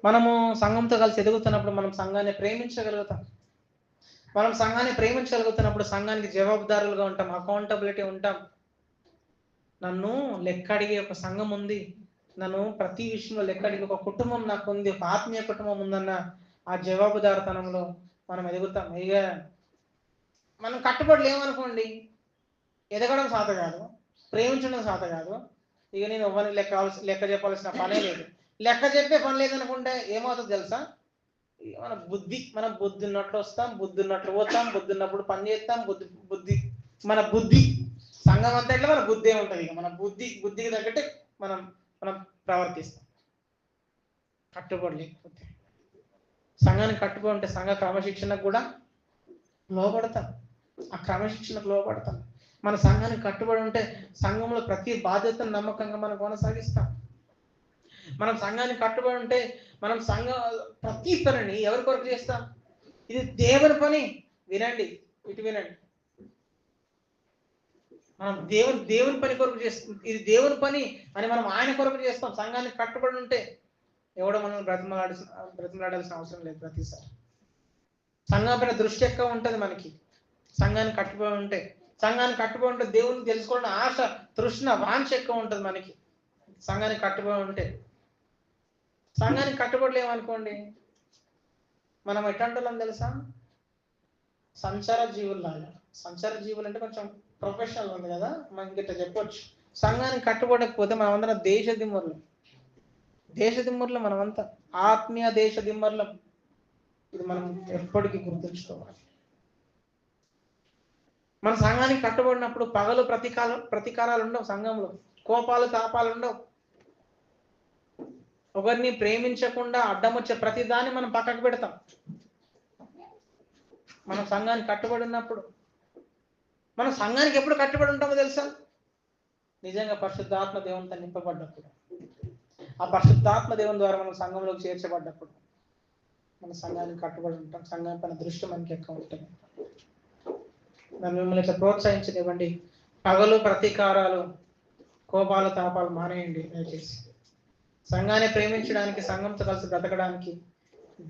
మనము సంఘంతో కలిసి ఎదుగుతున్నప్పుడు మనం సంఘాన్ని ప్రేమించగలుగుతాం. మనం సంఘాన్ని ప్రేమించగలుగుతున్నప్పుడు సంఘానికి జవాబుదారులుగా ఉంటాం, అకౌంటబిలిటీ ఉంటాం. నన్ను లెక్క అడిగే ఒక సంఘం ఉంది, నన్ను ప్రతి విషయంలో లెక్క అడిగే ఒక కుటుంబం నాకు ఉంది, ఒక ఆత్మీయ కుటుంబం ఉందన్న ఆ జవాబుదారుతనంలో మనం ఎదుగుతాం. ఇక మనం కట్టుబడి లేమనుకోండి, ఎదగడం సాధ కాదు, ప్రేమించడం సాధ కాదు. ఇక నేను ఎవరిని లెక్క చెప్పాల్సిన పనే లేదు. లెక్క చెప్పే పని లేదనుకుంటే ఏమవుతుంది తెలుసా? మన బుద్ధి ఉన్నట్లు వస్తాం, బుద్ధి ఉన్నట్లు పోతాం, బుద్ధి ఉన్నప్పుడు పని చేస్తాం. మన బుద్ధి సంఘం అంతా ఇట్లా మన బుద్ధి ఉంటుంది. ఇక మన బుద్ధికి తగ్గట్టే మనం ప్రవర్తిస్తాం. కట్టుబడి లేకపోతే సంఘానికి కట్టుబడి ఉంటే సంఘ క్రమశిక్షణకు కూడా లోపడతాం. ఆ క్రమశిక్షణకు లోపడతాం. మన సంఘానికి కట్టుబడి ఉంటే సంఘంలో ప్రతి బాధ్యతను నమ్మకంగా మనం కొనసాగిస్తాం. మనం సంఘానికి కట్టుబడి ఉంటే మనం ప్రతి పనిని ఎవరి కొరకు చేస్తాం? ఇది దేవుని పని. వినండి, ఇటు వినండి. మనం దేవుని పని కొరకు చేస్తాం. ఇది దేవుని పని అని మనం ఆయన కొరకు చేస్తాం. సంఘానికి కట్టుబడి ఉంటే ఎవడో మనం బ్రతిమలాడాల్సిన అవసరం లేదు. ప్రతిసారి సంఘం పైన దృష్టి ఎక్కువ ఉంటుంది మనకి. సంఘానికి కట్టుబడి ఉంటే దేవుని తెలుసుకోవడం ఆశ, తృష్ణ, వాంఛ ఎక్కువ ఉంటుంది మనకి. సంఘానికి కట్టుబడి ఉంటే. సంఘానికి కట్టుబడలేమనుకోండి, మనం ఎట్లాంటి తెలుసా? సంచార జీవుల్లాగా. సంచార జీవులు అంటే కొంచెం ప్రొఫెషనల్ ఉంది కదా, మనకి ఇట్లా చెప్పొచ్చు. సంఘానికి కట్టుబడకపోతే మనమందరం దేశదిమ్మర్లు మనమంతా ఆత్మీయ దేశదిమ్మర్లం. ఇది మనం ఎప్పటికీ గుర్తుంచుకోవాలి. మన సంఘానికి కట్టుబడినప్పుడు పగలు ప్రతీకారాలు ఉండవు. సంఘంలో కోపాలు తాపాలు ఉండవు. ఒకరిని ప్రేమించకుండా అడ్డం వచ్చే ప్రతిదాన్ని మనం పక్కకు పెడతాం. మనం సంఘానికి కట్టుబడి ఉన్నప్పుడు. మనం సంఘానికి ఎప్పుడు కట్టుబడి ఉంటామో తెలుసా? నిజంగా పరిశుద్ధాత్మ దేవునితో నింపబడ్డప్పుడు, ఆ పరిశుద్ధాత్మ దేవుని ద్వారా మనం సంఘంలోకి చేర్చబడ్డప్పుడు మన సంఘానికి కట్టుబడి ఉంటాం. సంఘం పైన దృష్టి మనకి ఎక్కువ ఉంటుంది. మిమ్మల్ని ఇట్లా ప్రోత్సహించనివ్వండి. పగలు ప్రతీకారాలు, కోపాలు తాపాలు మానేయండి దయచేసి. సంఘాన్ని ప్రేమించడానికి, సంఘంతో కలిసి బ్రతకడానికి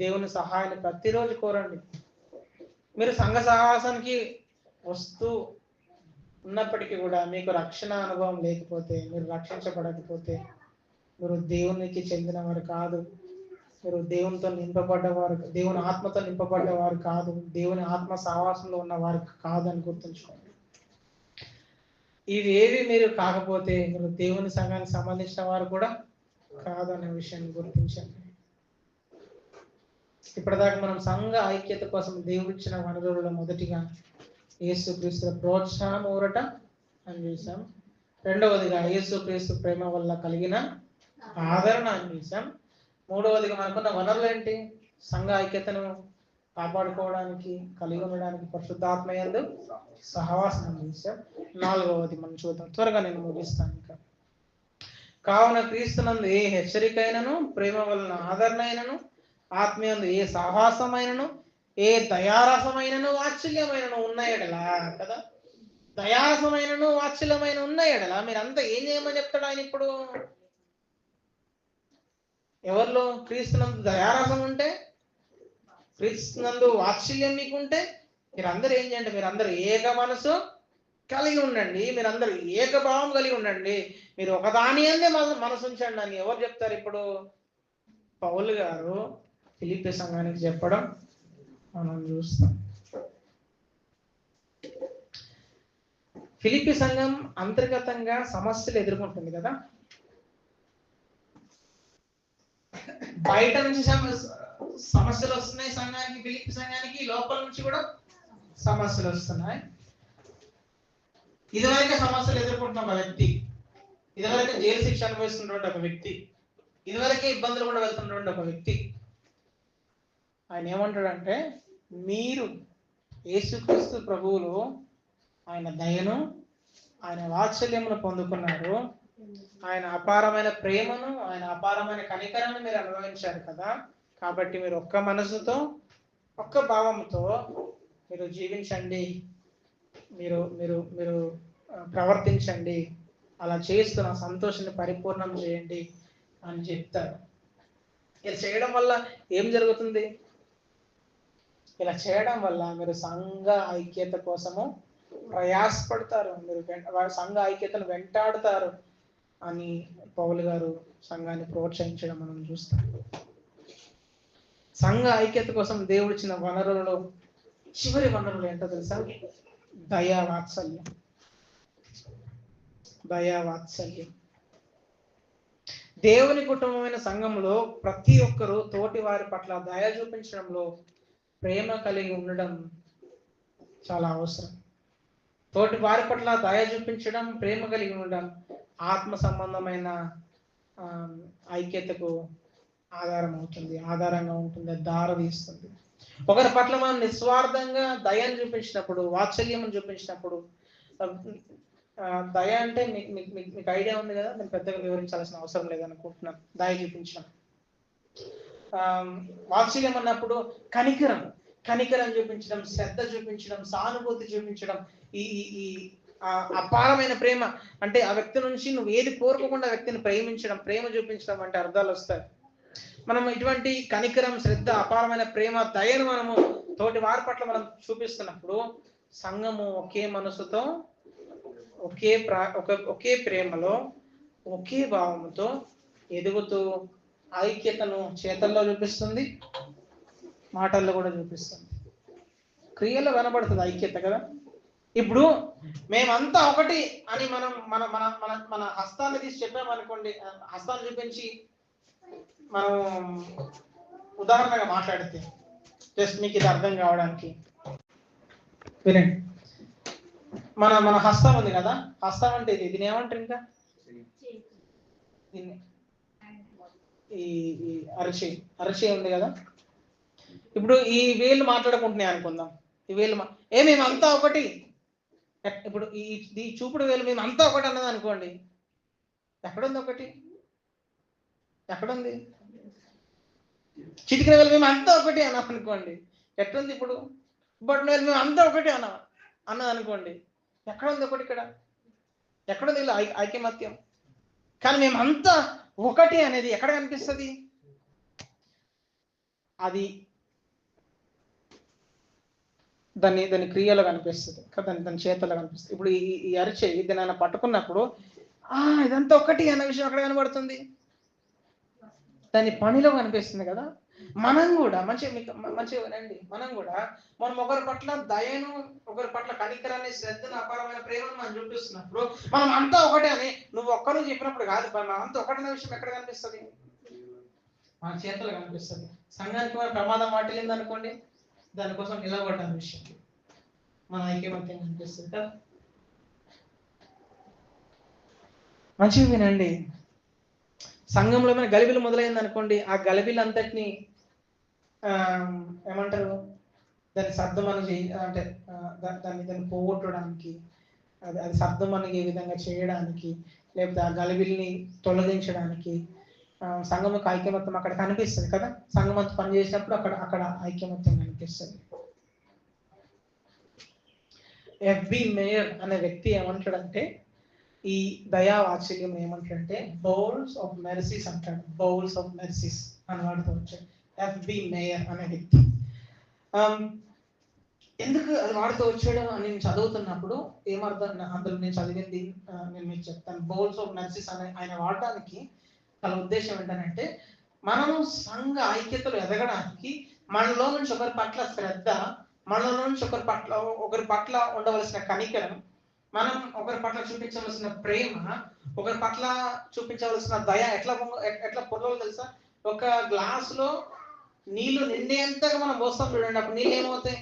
దేవుని సహాయాన్ని ప్రతిరోజు కోరండి. మీరు సంఘ సహవాసానికి వస్తూ ఉన్నప్పటికీ కూడా మీకు రక్షణ అనుభవం లేకపోతే, మీరు రక్షించబడకపోతే, మీరు దేవునికి చెందినవారు కాదు. మీరు దేవునితో నింపబడ్డవారు, దేవుని ఆత్మతో నింపబడ్డవారు కాదు. దేవుని ఆత్మ సహవాసంలో ఉన్నవారు కాదు అని గుర్తుంచుకోండి. ఇవేవి మీరు కాకపోతే మీరు దేవుని సంఘానికి సంబంధించిన వారు కూడా కాదు అనే విషయాన్ని గుర్తించండి. ఇప్పటిదాకా మనం సంఘ ఐక్యత కోసం దేవుడిచ్చిన వనరులలో మొదటిగా యేసుక్రీస్తు ప్రోత్సాహం, ఊరట అని చూసాం. రెండవదిగా యేసుక్రీస్తు ప్రేమ వల్ల కలిగిన ఆదరణ అని చూసాం. మూడవదిగా మనకున్న వనరులు ఏంటి? సంఘ ఐక్యతను కాపాడుకోవడానికి, కలిగి ఉండడానికి పరిశుద్ధాత్మ యందు సహవాసం అని చూసాం. నాలుగవది మనం చూద్దాం, త్వరగా నేను ముగిస్తాను. ఇంకా కావున క్రీస్తునందు ఏ హెచ్చరికైనను, ప్రేమ వలన ఆదరణ అయినను, ఆత్మీయందు ఏ సహవాసమైనను, ఏ దయారసమైనను, వాత్సల్యమైనను ఉన్నాయడలా కదా. దయారసమైనను, వాత్సల్యమైన ఉన్నాయడలా మీరంతా ఏం చేయమని చెప్తాడు ఆయన ఇప్పుడు? ఎవరిలో? క్రీస్తునందు దయారసం ఉంటే, క్రీస్తునందు వాత్సల్యం మీకుంటే మీరందరూ ఏం చేయండి? మీరందరూ ఏక మనసు కలిగి ఉండండి. మీరందరూ ఏకభావం కలిగి ఉండండి. మీరు ఒకదాని అందే మనసు ఉంచండి అని ఎవరు చెప్తారు ఇప్పుడు? పౌలు గారు ఫిలిప్పీ సంఘానికి చెప్పడం మనం చూస్తాం. ఫిలిప్పీ సంఘం అంతర్గతంగా సమస్యలు ఎదుర్కొంటుంది కదా. బయట నుంచి సమస్యలు వస్తున్నాయి సంఘానికి, ఫిలిప్పీ సంఘానికి లోపల నుంచి కూడా సమస్యలు వస్తున్నాయి. ఇదివరకే సమస్యలు ఎదుర్కొంటున్న ఒక వ్యక్తి, ఇదివరకే జైలు శిక్ష అనుభవిస్తున్నటువంటి ఒక వ్యక్తి, ఇదివరకే ఇబ్బందులు కూడా వెళ్తున్నటువంటి ఒక వ్యక్తి, ఆయన ఏమంటాడంటే, మీరు యేసుక్రీస్తు ప్రభువులో ఆయన దయను, ఆయన వాత్సల్యమును పొందుకున్నారు. ఆయన అపారమైన ప్రేమను, ఆయన అపారమైన కనికరాన్ని మీరు అనుభవించారు కదా. కాబట్టి మీరు ఒక్క మనసుతో, ఒక్క భావంతో మీరు జీవించండి, మీరు మీరు మీరు ప్రవర్తించండి. అలా చేస్తున్న సంతోషాన్ని పరిపూర్ణం చేయండి అని చెప్తారు. ఇలా చేయడం వల్ల ఏం జరుగుతుంది? ఇలా చేయడం వల్ల మీరు సంఘ ఐక్యత కోసము ప్రయాసపడతారు, మీరు సంఘ ఐక్యతను వెంటాడుతారు అని పౌలు గారు సంఘాన్ని ప్రోత్సహించడం మనం చూస్తాం. సంఘ ఐక్యత కోసం దేవుడిచ్చిన వనరులలో చివరి వనరులు ఏంటో తెలుసా? దయావాత్సల్యం. దేవుని కుటుంబమైన సంఘంలో ప్రతి ఒక్కరూ తోటి వారి పట్ల దయ చూపించడంలో ప్రేమ కలిగి ఉండడం చాలా అవసరం. తోటి వారి పట్ల దయ చూపించడం, ప్రేమ కలిగి ఉండడం ఆత్మ సంబంధమైన ఐక్యతకు ఆధారంగా ఉంటుంది, దారతీస్తుంది. ఒకరి పట్ల మనం నిస్వార్థంగా దయను చూపించినప్పుడు, వాత్సల్యం చూపించినప్పుడు దయ అంటే మీకు ఐడియా ఉంది కదా, నేను పెద్దగా వివరించాల్సిన అవసరం లేదనుకుంటున్నాను. దయ చూపించడం, వాత్సల్యం అన్నప్పుడు కనికరం చూపించడం, శ్రద్ధ చూపించడం, సానుభూతి చూపించడం, ఈ ఈ అపారమైన ప్రేమ అంటే ఆ వ్యక్తి నుంచి నువ్వు ఏది కోరుకోకుండా వ్యక్తిని ప్రేమ చూపించడం అంటే అర్థాలు వస్తాయి. మనం ఇటువంటి కనికరం, శ్రద్ధ, అపారమైన ప్రేమ, దయను మనము తోటి వారి పట్ల మనం చూపిస్తున్నప్పుడు సంఘము ఒకే మనసుతో, ఒకే ప్రేమలో, ఒకే భావంతో ఎదుగుతూ ఐక్యతను చేతల్లో చూపిస్తుంది, మాటల్లో కూడా చూపిస్తుంది, క్రియలో కనబడుతుంది ఐక్యత కదా. ఇప్పుడు మేమంతా ఒకటి అని మనం మన మన మన మన హస్తాన్ని తీసి చెప్పామనుకోండి, హస్తాన్ని చూపించి మనం ఉదాహరణగా మాట్లాడితే, జస్ట్ మీకు ఇది అర్థం కావడానికి వినండి. మన హస్తం ఉంది కదా, హస్తం అంటే దీన్ని ఏమంటారు ఇంకా, దీన్ని ఈ అరచేయి ఉంది కదా. ఇప్పుడు ఈ వేళ్ళు మాట్లాడుకుంటున్నాయి అనుకుందాం, ఈ వేళ్ళు మేమంతా ఒకటి, ఇప్పుడు ఈ చూపుడు వేలు మేమంతా ఒకటి అన్నది అనుకోండి, ఎక్కడుంది ఒకటి, ఎక్కడుంది? చిటికిన వేలు మేమంతా ఒకటి అన్నాం అనుకోండి, ఎట్లుంది? ఇప్పుడు బట్ వేలు మేమంతా ఒకటి అన్నది అనుకోండి, ఎక్కడుంది ఒకటి? ఇక్కడ ఎక్కడుంది ఇలా ఐకమత్యం? కానీ మేమంతా ఒకటి అనేది ఎక్కడ కనిపిస్తుంది? అది దాని క్రియలో కనిపిస్తుంది కదా, దాని చేతల్లో కనిపిస్తుంది. ఇప్పుడు ఈ అరిచేయి దీన్ని ఆయన పట్టుకున్నప్పుడు ఇదంతా ఒకటి అన్న విషయం అక్కడ కనబడుతుంది, దాని పనిలో కనిపిస్తుంది కదా. మనం కూడా మంచిగా వినండి, మనం ఒకరి పట్ల దయను, ఒకరి పట్ల కనికరాన్ని, శ్రద్ధను, అపారమైన ప్రేమను మనం చూపిస్తున్నప్పుడు మనం అంతా ఒకటే అని నువ్వు ఒక్కరు చెప్పినప్పుడు కాదు, మనం అంతా ఒకటనే విషయం ఎక్కడ కనిపిస్తుంది? మన చేతుల్లో కనిపిస్తుంది. సంఘానికి మన ప్రమాదం వాటిల్లింది అనుకోండి, దానికోసం నిలబడ్డ విషయం మన ఐక్యమత్యం కనిపిస్తుంది కదా. మంచిగా వినండి, సంఘంలో ఏమైనా గలిబిలు మొదలైంది అనుకోండి, ఆ గలిబిలు అంతటిని ఏమంటారు, దాన్ని సర్దుమని అంటే దాన్ని పోగొట్టడానికి, అది సర్దుమణిగే విధంగా చేయడానికి, లేకపోతే ఆ గలిబిల్ని తొలగించడానికి సంఘం యొక్క ఐక్యమత్యం అక్కడ కనిపిస్తుంది కదా. సంఘం అంతా పనిచేసినప్పుడు అక్కడ ఐక్యమత్యం కనిపిస్తుంది. ఎఫ్బి మేయర్ అనే వ్యక్తి ఏమంటాడంటే, ఈ దయా వాత్సల్యం ఏమంటాడంటే బౌల్స్ ఆఫ్ మెర్సీస్ అంటాడు. బౌల్స్ ఆఫ్ మెర్సీస్ అని వాడుతూ వచ్చాడు ఎఫ్బి మేయర్ అనే వ్యక్తి. ఎందుకు అది వాడుతూ వచ్చాడు అని నేను చదువుతున్నప్పుడు ఏమర్థం, అందులో నేను చదివింది నేను మీకు చెప్తాను. బౌల్స్ ఆఫ్ మెర్సీస్ అనే ఆయన వాడటానికి వాళ్ళ ఉద్దేశం ఏంటంటే, మనము సంఘ ఐక్యతలు ఎదగడానికి మనలో నుంచి ఒకరి పట్ల శ్రద్ధ, మనలో నుంచి ఒకరి పట్ల ఉండవలసిన కనికరం, మనం ఒకరి పట్ల చూపించవలసిన ప్రేమ, ఒకరి పట్ల చూపించవలసిన దయ ఎట్లా పొరలో తెలుసా? ఒక గ్లాసులో నీళ్లు నిండేంతగా మనం పోస్తాం చూడండి, అప్పుడు నీళ్ళు ఏమవుతాయి?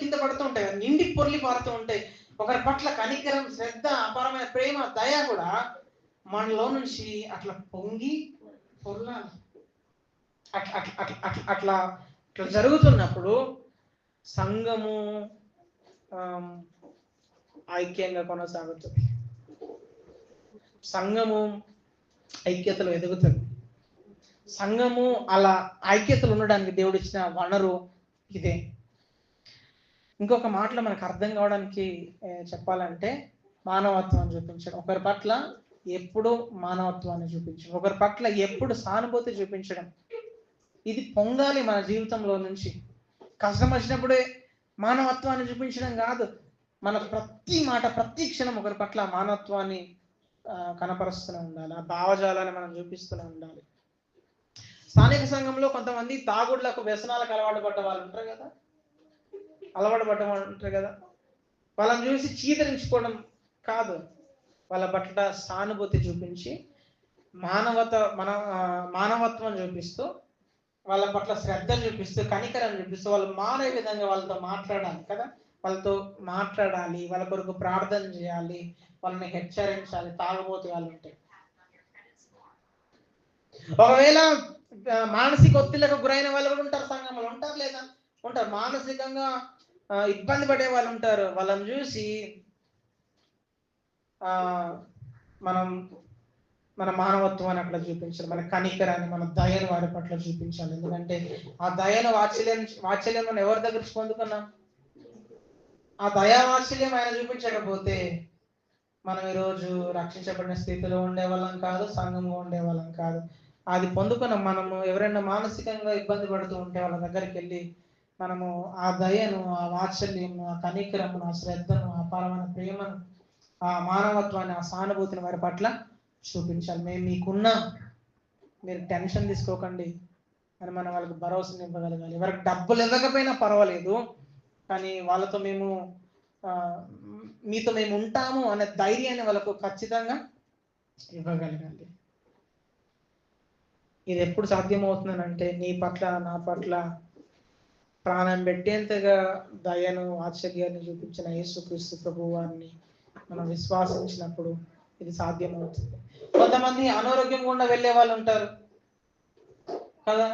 కింద పడుతూ ఉంటాయి, నిండి పొర్లి పారుతూ ఉంటాయి. ఒకరి పట్ల కనికరం, శ్రద్ధ, అపారమైన ప్రేమ, దయ కూడా మనలో నుంచి అట్లా పొంగి పొర్లాలి. అట్లా జరుగుతున్నప్పుడు సంఘము ఐక్యంగా కొనసాగుతుంది, సంఘము ఐక్యతలు ఎదుగుతుంది. సంఘము అలా ఐక్యతలు ఉండడానికి దేవుడు ఇచ్చిన వనరు ఇదే. ఇంకొక మాటలో మనకు అర్థం కావడానికి చెప్పాలంటే, మానవత్వాన్ని చూపించడం, ఒకరి పట్ల ఎప్పుడు మానవత్వాన్ని చూపించడం, ఒకరి పట్ల ఎప్పుడు సానుభూతి చూపించడం, ఇది పొంగాలి మన జీవితంలో నుంచి. కష్టం వచ్చినప్పుడే మానవత్వాన్ని చూపించడం కాదు, మన ప్రతి మాట, ప్రతి క్షణం ఒకరి పట్ల మానవత్వాన్ని కనపరుస్తూనే ఉండాలి, ఆ భావజాలాన్ని మనం చూపిస్తూనే ఉండాలి. స్థానిక సంఘంలో కొంతమంది తాగుడులకు, వ్యసనాలకు అలవాటు పడ్డ వాళ్ళు ఉంటారు కదా, వాళ్ళని చూసి చీదరించుకోవడం కాదు, వాళ్ళ పట్ల సానుభూతి చూపించి మానవత్వం చూపిస్తూ, వాళ్ళ పట్ల శ్రద్ధ చూపిస్తూ, కనికరం చూపిస్తూ, వాళ్ళు మారే విధంగా వాళ్ళతో మాట్లాడాలి కదా. వాళ్ళతో మాట్లాడాలి, వాళ్ళ కొరకు ప్రార్థన చేయాలి, వాళ్ళని హెచ్చరించాలి. తాగుబోతు వాళ్ళు ఉంటే, ఒకవేళ మానసిక ఒత్తిళ్లకు గురైన వాళ్ళు కూడా ఉంటారు సంఘంలో, ఉంటారు లేదా? ఉంటారు. మానసికంగా ఇబ్బంది పడే వాళ్ళు ఉంటారు. వాళ్ళని చూసి మనం మన మానవత్వాన్ని అక్కడ చూపించాలి, మన కనికరాన్ని, మన దయను వారి పట్ల చూపించాలి. ఎందుకంటే ఆ దయను వాత్సల్యం మనం ఎవరి దగ్గర పొందుకున్నాం? ఆ దయా వాత్సల్యం ఆయన చూపించకపోతే మనం ఈరోజు రక్షించబడిన స్థితిలో ఉండేవాళ్ళం కాదు, సంఘంగా ఉండేవాళ్ళం కాదు. అది పొందుకున్నాం. మనము ఎవరైనా మానసికంగా ఇబ్బంది పడుతూ ఉంటే వాళ్ళ దగ్గరికి వెళ్ళి మనము ఆ దయను, ఆ వాత్సల్యము, ఆ కనికరమును, ఆ శ్రద్ధను, ఆ అపారమైన ప్రేమను, ఆ మానవత్వాన్ని, ఆ సానుభూతిని వారి పట్ల చూపించాలి. మేము మీకున్నాం, మీరు టెన్షన్ తీసుకోకండి అని మనం వాళ్ళకి భరోసాని ఇవ్వగలగాలి. ఎవరికి డబ్బులు ఇవ్వకపోయినా పర్వాలేదు, కానీ వాళ్ళతో మీతో మేము ఉంటాము అనే ధైర్యాన్ని వాళ్ళకు ఖచ్చితంగా ఇవ్వగలగాలి. ఇది ఎప్పుడు సాధ్యమవుతుందనంటే నీ పట్ల, నా పట్ల ప్రాణం పెట్టేంతగా దయను, ఆశ్చర్యాన్ని చూపించిన యేసుక్రీస్తు ప్రభు వారిని మనం విశ్వాసించినప్పుడు ఇది సాధ్యమవుతుంది. కొంతమంది అనారోగ్యం గుండా వెళ్ళే వాళ్ళు ఉంటారు కదా,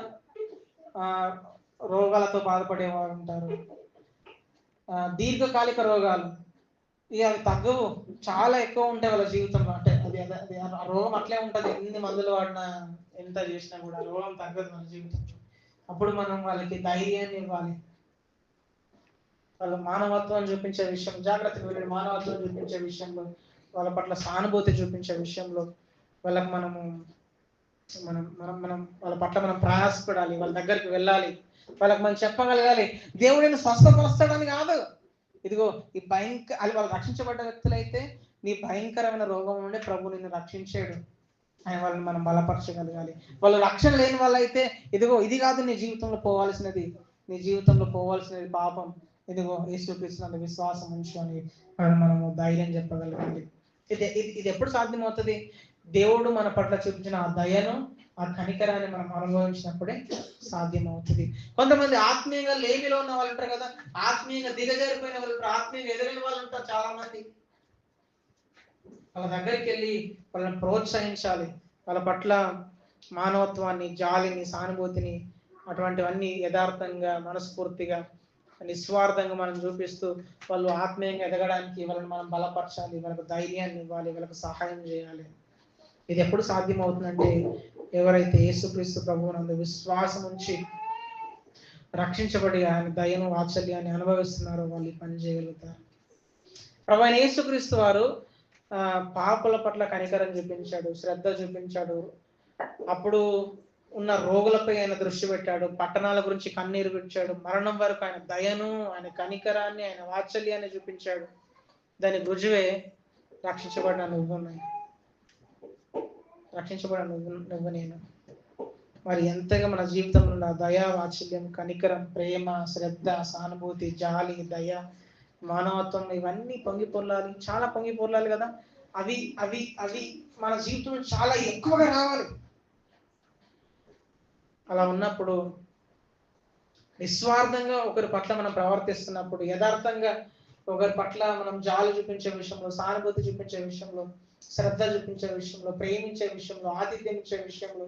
రోగాలతో బాధపడే వాళ్ళు ఉంటారు, దీర్ఘకాలిక రోగాలు, ఇక అవి తగ్గవు, చాలా ఎక్కువ ఉంటాయి వాళ్ళ జీవితంలో. అంటే అది ఆ రోగం అట్లే ఉంటుంది, ఎన్ని మందులు వాడినా ఎంత చేసినా కూడా రోగం తగ్గదు మన జీవితంలో. అప్పుడు మనం వాళ్ళకి ధైర్యాన్ని ఇవ్వాలి. వాళ్ళ మానవత్వం చూపించే విషయం, జాగ్రత్తగా వెళ్ళి మానవత్వం చూపించే విషయంలో, వాళ్ళ పట్ల సానుభూతి చూపించే విషయంలో వాళ్ళకి మనం వాళ్ళ పట్ల మనం ప్రయాసపడాలి, వాళ్ళ దగ్గరికి వెళ్ళాలి, వాళ్ళకి మనం చెప్పగలగాలి. దేవుడిని స్వస్థపరుస్తాడని కాదు, ఇదిగో ఈ అది వాళ్ళు రక్షించబడ్డ వ్యక్తులైతే నీ భయంకరమైన రోగం నుండి ప్రభు నిన్ను రక్షించాడు అని వాళ్ళని మనం బలపరచగలగాలి. వాళ్ళు రక్షణ లేని వాళ్ళైతే ఇదిగో ఇది కాదు నీ జీవితంలో పోవాల్సినది, నీ జీవితంలో పోవాల్సినది పాపం, ఇదిగో యేసుక్రీస్తునందు విశ్వాసం ఉంచు అని మనము ధైర్యం చెప్పగలగాలి. ఇది ఎప్పుడు సాధ్యమవుతుంది? దేవుడు మన పట్ల చూపించిన ఆ దయను, ఆ కనికరాన్ని మనం అనుభవించినప్పుడే సాధ్యమవుతుంది. కొంతమంది ఆత్మీయంగా లేమిలో ఉన్న వాళ్ళు ఉంటారు కదా, ఆత్మీయంగా దిగజారిపోయిన వాళ్ళు ఉంటారు, ఆత్మీయంగా ఎదిరిన వాళ్ళు ఉంటారు చాలా మంది. వాళ్ళ దగ్గరికి వెళ్ళి వాళ్ళని ప్రోత్సహించాలి, వాళ్ళ పట్ల మానవత్వాన్ని, జాలిని, సానుభూతిని, అటువంటివన్నీ యథార్థంగా, మనస్ఫూర్తిగా, నిస్వార్థంగా మనం చూపిస్తూ వాళ్ళు ఆత్మీయంగా ఎదగడానికి వాళ్ళని మనం బలపరచాలి, వాళ్ళకు ధైర్యాన్ని ఇవ్వాలి, వాళ్ళకు సహాయం చేయాలి. ఇది ఎప్పుడు సాధ్యమవుతుందంటే ఎవరైతే యేసుక్రీస్తు ప్రభువునందు విశ్వాసం ఉంచి రక్షించబడి ఆయన దయను, వాత్సల్యాన్ని అనుభవిస్తున్నారో వాళ్ళు ఈ పని చేయగలుగుతారు. ప్రభు అయిన యేసుక్రీస్తు వారు పాపుల పట్ల కనికరం చూపించాడు, శ్రద్ధ చూపించాడు. అప్పుడు ఉన్న రోగులపై ఆయన దృష్టి పెట్టాడు, పట్టణాల గురించి కన్నీరు విడిచాడు, మరణం వరకు ఆయన దయను, ఆయన కనికరాన్ని, ఆయన వాత్సల్యాన్ని చూపించాడు. దాని రుజువే రక్షించబడిన నువ్వు నేను. మరి ఎంతగా మన జీవితంలో దయా, వాత్సల్యం, కనికరం, ప్రేమ, శ్రద్ధ, సానుభూతి, జాలి, దయ, మానవత్వం ఇవన్నీ పొంగి పొర్లాలి, చాలా పొంగి పొర్లాలి కదా. అవి అవి అవి మన జీవితంలో చాలా ఎక్కువగా రావాలి. అలా ఉన్నప్పుడు నిస్వార్థంగా ఒకరి పట్ల మనం ప్రవర్తిస్తున్నప్పుడు, యథార్థంగా ఒకరి పట్ల మనం జాలి చూపించే విషయంలో, సానుభూతి చూపించే విషయంలో, శ్రద్ధ చూపించే విషయంలో, ప్రేమించే విషయంలో, ఆతిథ్యం ఇచ్చే విషయంలో,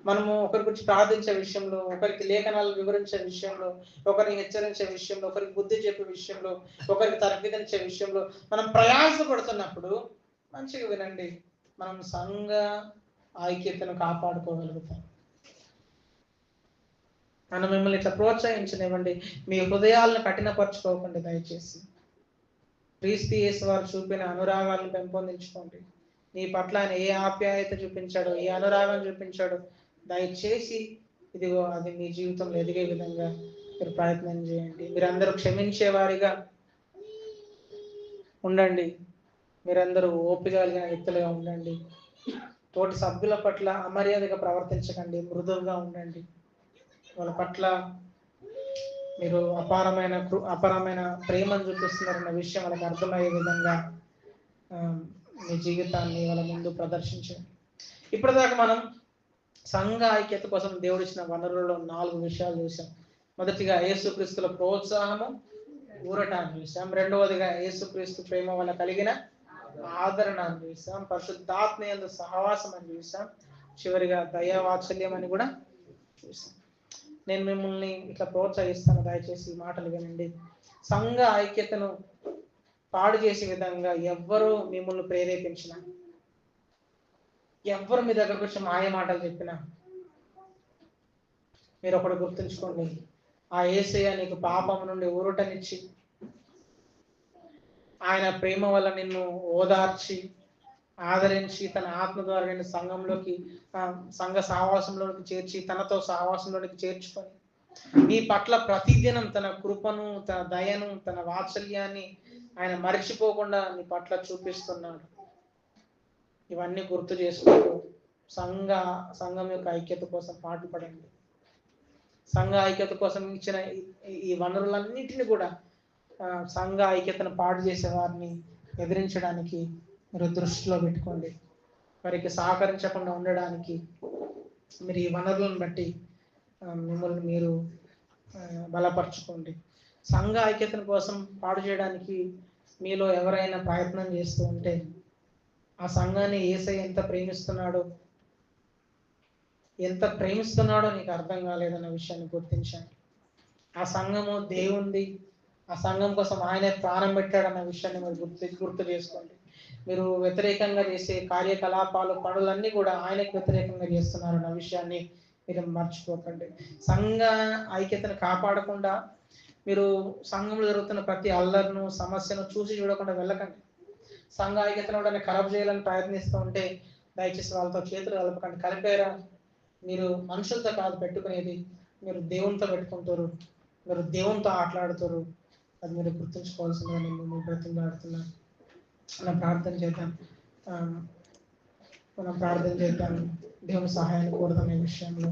మనము ఒకరి గురించి ప్రార్థించే విషయంలో, ఒకరికి లేఖనాలు వివరించే విషయంలో, ఒకరిని హెచ్చరించే విషయంలో, ఒకరికి బుద్ధి చెప్పే విషయంలో, ఒకరికి తరబిదించే విషయంలో మనం ప్రయాసపడుతున్నప్పుడు మంచిగా వినండి, మనం సంఘ ఐక్యతను కాపాడుకోగలుగుతాం. మనం మిమ్మల్ని ఇట్లా ప్రోత్సహించనివ్వండి, మీ హృదయాలను కఠినపరచుకోకండి. దయచేసి క్రీస్తు యేసు వారు చూపిన అనురాగాలను పెంపొందించుకోండి. నీ పట్ల ఆయన ఏ ఆప్యాయత చూపించాడో, ఏ అనురాగం చూపించాడో దయచేసి ఇదిగో అది మీ జీవితంలో ఎదిగే విధంగా మీరు ప్రయత్నం చేయండి. మీరందరూ క్షమించే వారిగా ఉండండి, మీరందరూ ఓపిక కలిగిన వ్యక్తులుగా ఉండండి, తోటి సభ్యుల పట్ల అమర్యాదగా ప్రవర్తించకండి, మృదువుగా ఉండండి. వాళ్ళ పట్ల మీరు అపారమైన ప్రేమను చూపిస్తున్నారన్న విషయం వాళ్ళకి అర్థమయ్యే విధంగా మీ జీవితాన్ని వాళ్ళ ముందు ప్రదర్శించండి. ఇప్పటిదాకా మనం సంఘ ఐక్యత కోసం దేవుడు ఇచ్చిన వనరులలో 4 విషయాలు చూసాం. మొదటిగా యేసుక్రీస్తుల ప్రోత్సాహము, ఊరట అని చూసాం. రెండవదిగా యేసుక్రీస్తు ప్రేమ వల్ల కలిగిన ఆదరణ అని చూసాం. పరిశుద్ధాత్మయందు సహవాసం అని చూసాం. చివరిగా దయా వాత్సల్యం అని కూడా చూసాం. నేను మిమ్మల్ని ఇట్లా ప్రోత్సహిస్తాను, దయచేసి ఈ మాటలు వినండి. సంఘ ఐక్యతను పాడు చేసే విధంగా ఎవ్వరూ మిమ్మల్ని ప్రేరేపించిన, ఎవ్వరు మీ దగ్గరకు వచ్చి మాయ మాటలు చెప్పినా మీరు ఒకటి గుర్తుంచుకోండి, ఆ యేసయ్య నీకు పాపం నుండి ఊరటనిచ్చి ఆయన ప్రేమ వల్ల నిన్ను ఓదార్చి ఆదరించి తన ఆత్మ ద్వారా నిన్ను సంఘంలోకి సంఘ సహవాసంలోకి చేర్చి తనతో సహవాసంలోకి చేర్చుకొని నీ పట్ల ప్రతిదినం తన కృపను, తన దయను, తన వాత్సల్యాన్ని ఆయన మర్చిపోకుండా నీ పట్ల చూపిస్తున్నాడు. ఇవన్నీ గుర్తు చేసుకుంటూ సంఘం యొక్క ఐక్యత కోసం పాటుపడండి. సంఘ ఐక్యత కోసం ఇచ్చిన ఈ వనరులన్నింటినీ కూడా సంఘ ఐక్యతను పాడు చేసే వారిని ఎదిరించడానికి మీరు దృష్టిలో పెట్టుకోండి. వారికి సహకరించకుండా ఉండడానికి మీరు ఈ వనరులను బట్టి మిమ్మల్ని మీరు బలపరచుకోండి. సంఘ ఐక్యతను కోసం పాడు చేయడానికి మీలో ఎవరైనా ప్రయత్నం చేస్తూ ఉంటే ఆ సంఘాన్ని యేసయ్య ఎంత ప్రేమిస్తున్నాడో నీకు అర్థం కాలేదన్న విషయాన్ని గుర్తించండి. ఆ సంఘము దేవుంది, ఆ సంఘం కోసం ఆయనే ప్రాణం పెట్టాడన్న విషయాన్ని మీరు గుర్తు చేసుకోండి. మీరు వ్యతిరేకంగా చేసే కార్యకలాపాలు, పనులన్నీ కూడా ఆయనకు వ్యతిరేకంగా చేస్తున్నారన్న విషయాన్ని మీరు మర్చిపోకండి. సంఘ ఐక్యతను కాపాడకుండా మీరు సంఘంలో జరుగుతున్న ప్రతి అల్లర్ను, సమస్యను చూసి చూడకుండా వెళ్ళకండి. సంఘ ఐక్యతను కూడా ఖరాబ్ చేయాలని ప్రయత్నిస్తూ ఉంటే దయచేసి వాళ్ళతో చేతులు కలపకండి. కలిపారా, మీరు మనుషులతో కాదు పెట్టుకునేది, మీరు దేవునితో పెట్టుకుంటారు, మీరు దేవునితో ఆటలాడుతారు. అది మీరు గుర్తుంచుకోవాల్సిందిగా నేను మిమ్మల్ని బ్రతిమలాడుతున్నాను. మనం ప్రార్థన చేద్దాం. దేవుని సహాయాన్ని కోరుదాం ఈ విషయంలో.